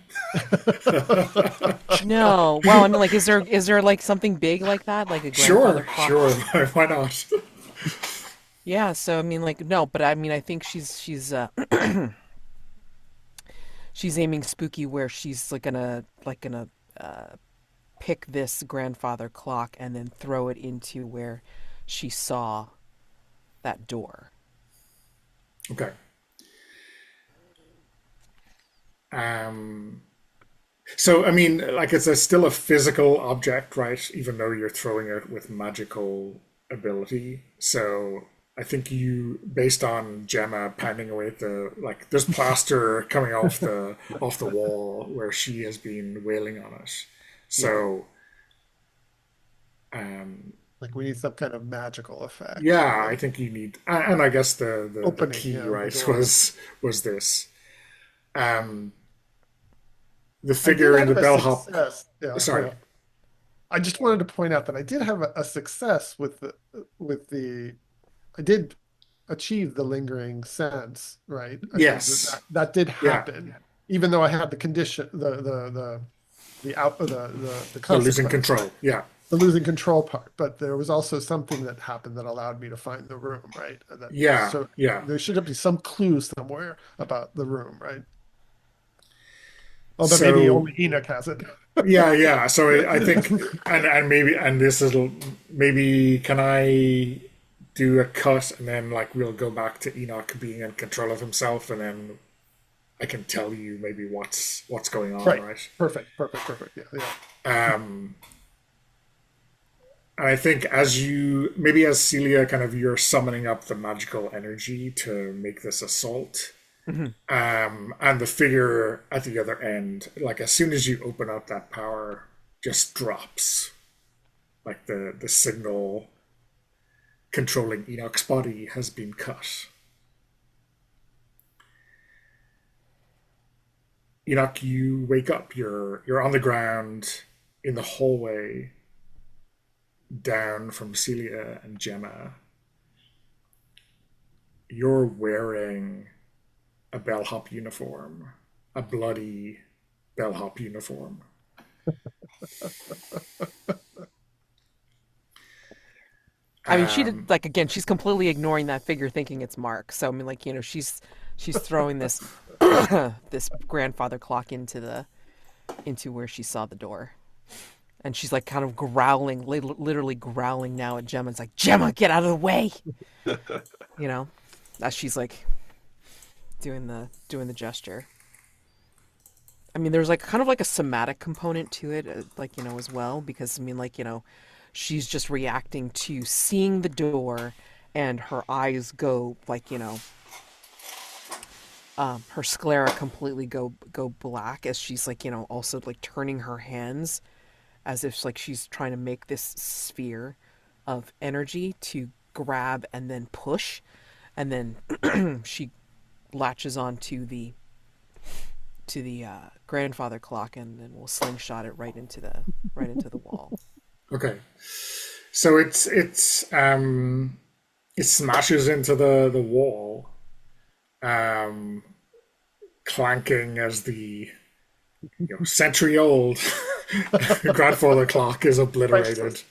No. Well, I mean, like, is there like something big like that, like a grandfather clock? Sure. Why not? Yeah. So I mean, like, no, but I mean, I think she's she's aiming Spooky where she's gonna pick this grandfather clock and then throw it into where she saw that door. Okay. So I mean, like still a physical object, right? Even though you're throwing it with magical ability. So I think you, based on Gemma pounding away at there's plaster coming off the wall where she has been wailing on it. So, Like we need some kind of magical effect. yeah, I think you need, and I guess the Opening, key, yeah, right, the door. was this. The I figure did in the have a bellhop. success. Yeah, Sorry. yeah. I just wanted to point out that I did have a success with the I did achieve the lingering sense, right? Yes. That did Yeah. happen, even though I had the condition, the The losing consequence, control. Yeah. the losing control part. But there was also something that happened that allowed me to find the room, right? Yeah. So Yeah. there should be some clue somewhere about the room, right? Although maybe So only Enoch has it. yeah. So I think, and maybe can I do a cut and then like we'll go back to Enoch being in control of himself, and then I can tell you maybe what's going on, right? Perfect. Yeah. And I think as Celia, kind of you're summoning up the magical energy to make this assault. Mm-hmm. And the figure at the other end, like as soon as you open up that power, just drops. Like the signal controlling Enoch's body has been cut. Enoch, you wake up. You're on the ground in the hallway down from Celia and Gemma. You're wearing a bellhop uniform, a bloody bellhop uniform. I mean, she did, like, again, she's completely ignoring that figure, thinking it's Mark. So I mean, like, she's throwing this this grandfather clock into where she saw the door, and she's like kind of growling, literally growling now at Gemma. It's like, Gemma, get out of the way, as she's like doing the gesture. I mean, there's like kind of like a somatic component to it, as well, because I mean, she's just reacting to seeing the door, and her eyes go like, her sclera completely go black as she's like, also like turning her hands as if like she's trying to make this sphere of energy to grab and then push, and then she latches on to the grandfather clock, and then we'll slingshot it right into the wall. Okay, so it smashes into the wall, clanking as the century-old grandfather clock is obliterated.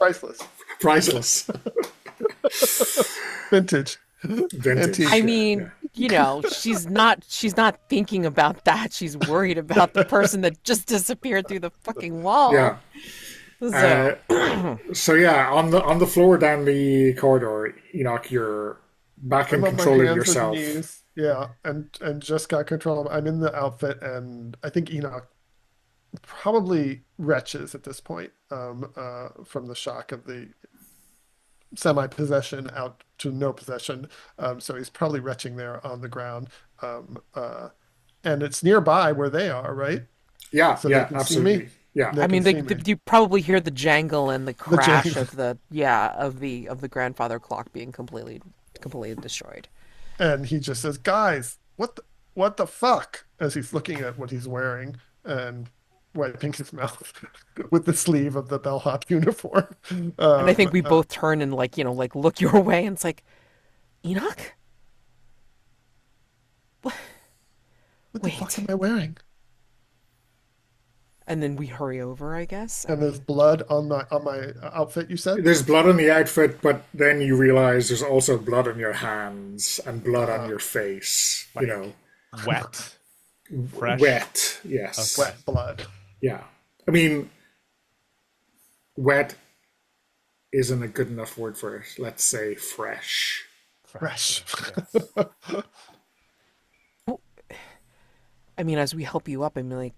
Priceless. Vintage. I mean, she's not thinking about that. She's worried about the person that just disappeared through the fucking wall. Yeah. So yeah, on the floor down the corridor, Enoch, you're back in control of yourself. Yeah, and just got control of. I'm in the outfit, and I think Enoch probably retches at this point, from the shock of the semi-possession out to no possession. So he's probably retching there on the ground, and it's nearby where they are, right? Yeah, So they yeah, can see me. absolutely. Yeah. They I mean, can see me. you probably hear the jangle and the The crash jangle. of the of the grandfather clock being completely destroyed. And he just says, "Guys, what the fuck?" As he's looking at what he's wearing and wiping his mouth with the sleeve of the bellhop uniform. And I think we Um, both turn and like look your way, and it's like, Enoch, what the fuck wait. am I wearing? And then we hurry over, I guess. And there's blood on my outfit. You said There's blood on the outfit, but then you realize there's also blood on your hands and blood on your face. Like wet, fresh. Wet, yes. Okay. wet blood. Yeah. I mean, wet isn't a good enough word for it. Let's say fresh. Fresh. Yes. I mean, as we help you up, I mean, like,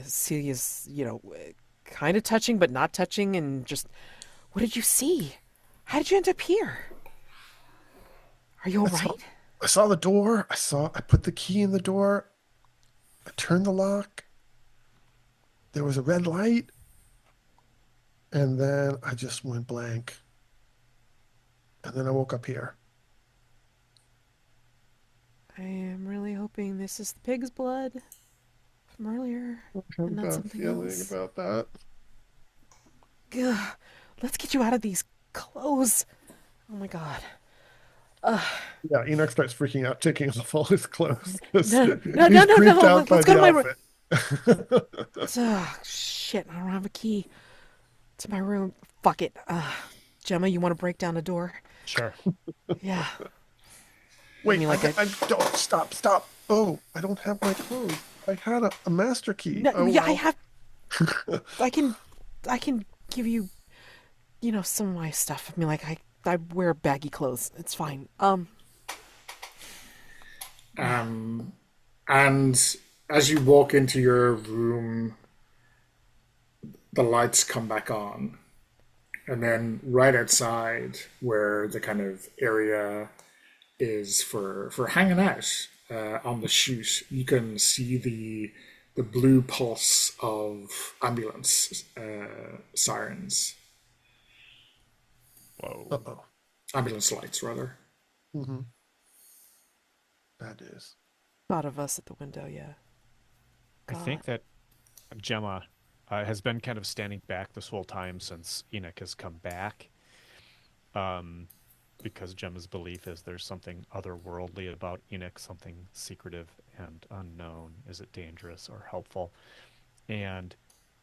Celia's, kind of touching, but not touching, and just, what did you see? How did you end up here? Are you all right? I saw the door. I put the key in the door. I turned the lock. There was a red light. And then I just went blank. And then I woke up here. I am really hoping this is the pig's blood from earlier, I and not have a something feeling else. about that. Ugh, let's get you out of these clothes. Oh my god. Yeah, Enoch starts freaking out, taking off all his clothes. No, He's no, creeped out by let's go to the my room. outfit. Ugh, shit, I don't have a key to my room. Fuck it. Gemma, you want to break down the door? Sure. Yeah. Wait, mean, like I don't stop. Oh, I don't have my clothes. I had a master key. No, Oh, yeah, well. I have. I can give you, some of my stuff. I mean, like I wear baggy clothes. It's fine. And as you walk into your room, the lights come back on. And then right outside, where the kind of area is for hanging out on the chute, you can see the blue pulse of ambulance sirens. Whoa. Uh-oh. Ambulance lights, rather. Mm-hmm. That is. Thought of us at the window. Yeah. I think that Gemma has been kind of standing back this whole time since Enoch has come back. Because Gemma's belief is there's something otherworldly about Enoch, something secretive and unknown. Is it dangerous or helpful? And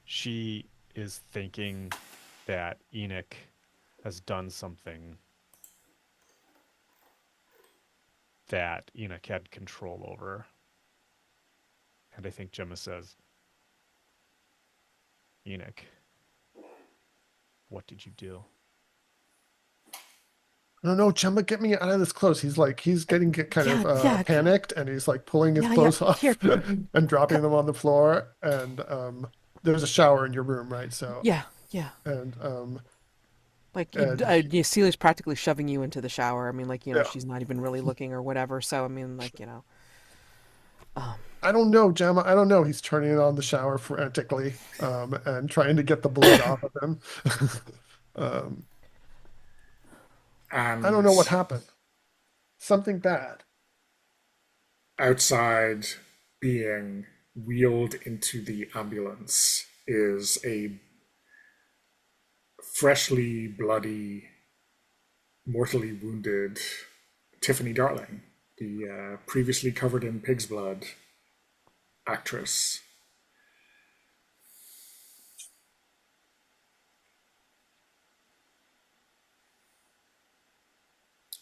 she is thinking that Enoch has done something that Enoch had control over. And I think Gemma says, Enoch, what did you do? No, Gemma, get me out of this clothes. He's getting panicked, and he's like pulling his clothes off Here. and dropping them on the floor. And there's a shower in your room, right? So Yeah. and Like, And Celia's practically shoving you into the shower. I mean, like, Yeah. she's not even really looking or whatever. So, I mean, like, I don't know, Gemma. I don't know. He's turning on the shower frantically, and trying to get the blood off of him. And I don't know what happened. Something bad. outside, being wheeled into the ambulance, is a freshly bloody, mortally wounded Tiffany Darling, the previously covered in pig's blood actress.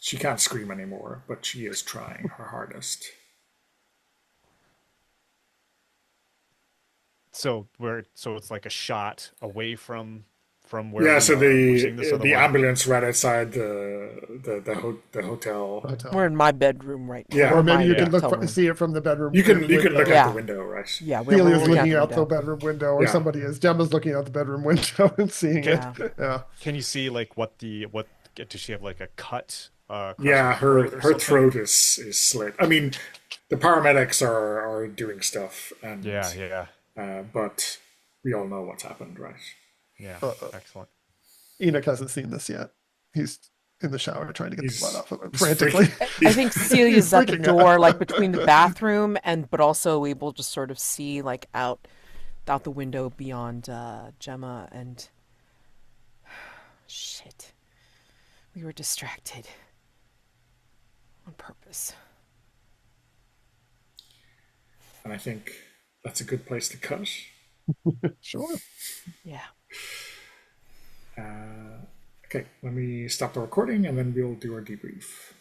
She can't scream anymore, but she is trying her hardest. So it's like a shot away from where Yeah, we so are. We're seeing this the other one. ambulance right outside the hotel. Hotel. we're in my bedroom right now. Yeah. Or maybe you my can hotel room. see it from the bedroom. You can look window. out Yeah. the window, right? Yeah, Celia's looking looking out the window. bedroom window, or Yeah. somebody is. Gemma's looking out the bedroom window and seeing Yeah. it. Yeah. Can you see like what does she have like a cut? Across Yeah, her throat or her something? throat is slit. I mean, the paramedics are doing stuff, and Yeah. but we all know what's happened, right? Yeah. Uh-oh. Excellent. Enoch hasn't seen this yet. He's in the shower trying to get the He's- blood off of him he's frantically. I think Celia's He's at the freaking door, out. like between the bathroom but also able to sort of see like out the window beyond Gemma and shit. We were distracted on purpose. And I think that's a good place to cut. Sure. Yeah. Okay, let me stop the recording, and then we'll do our debrief.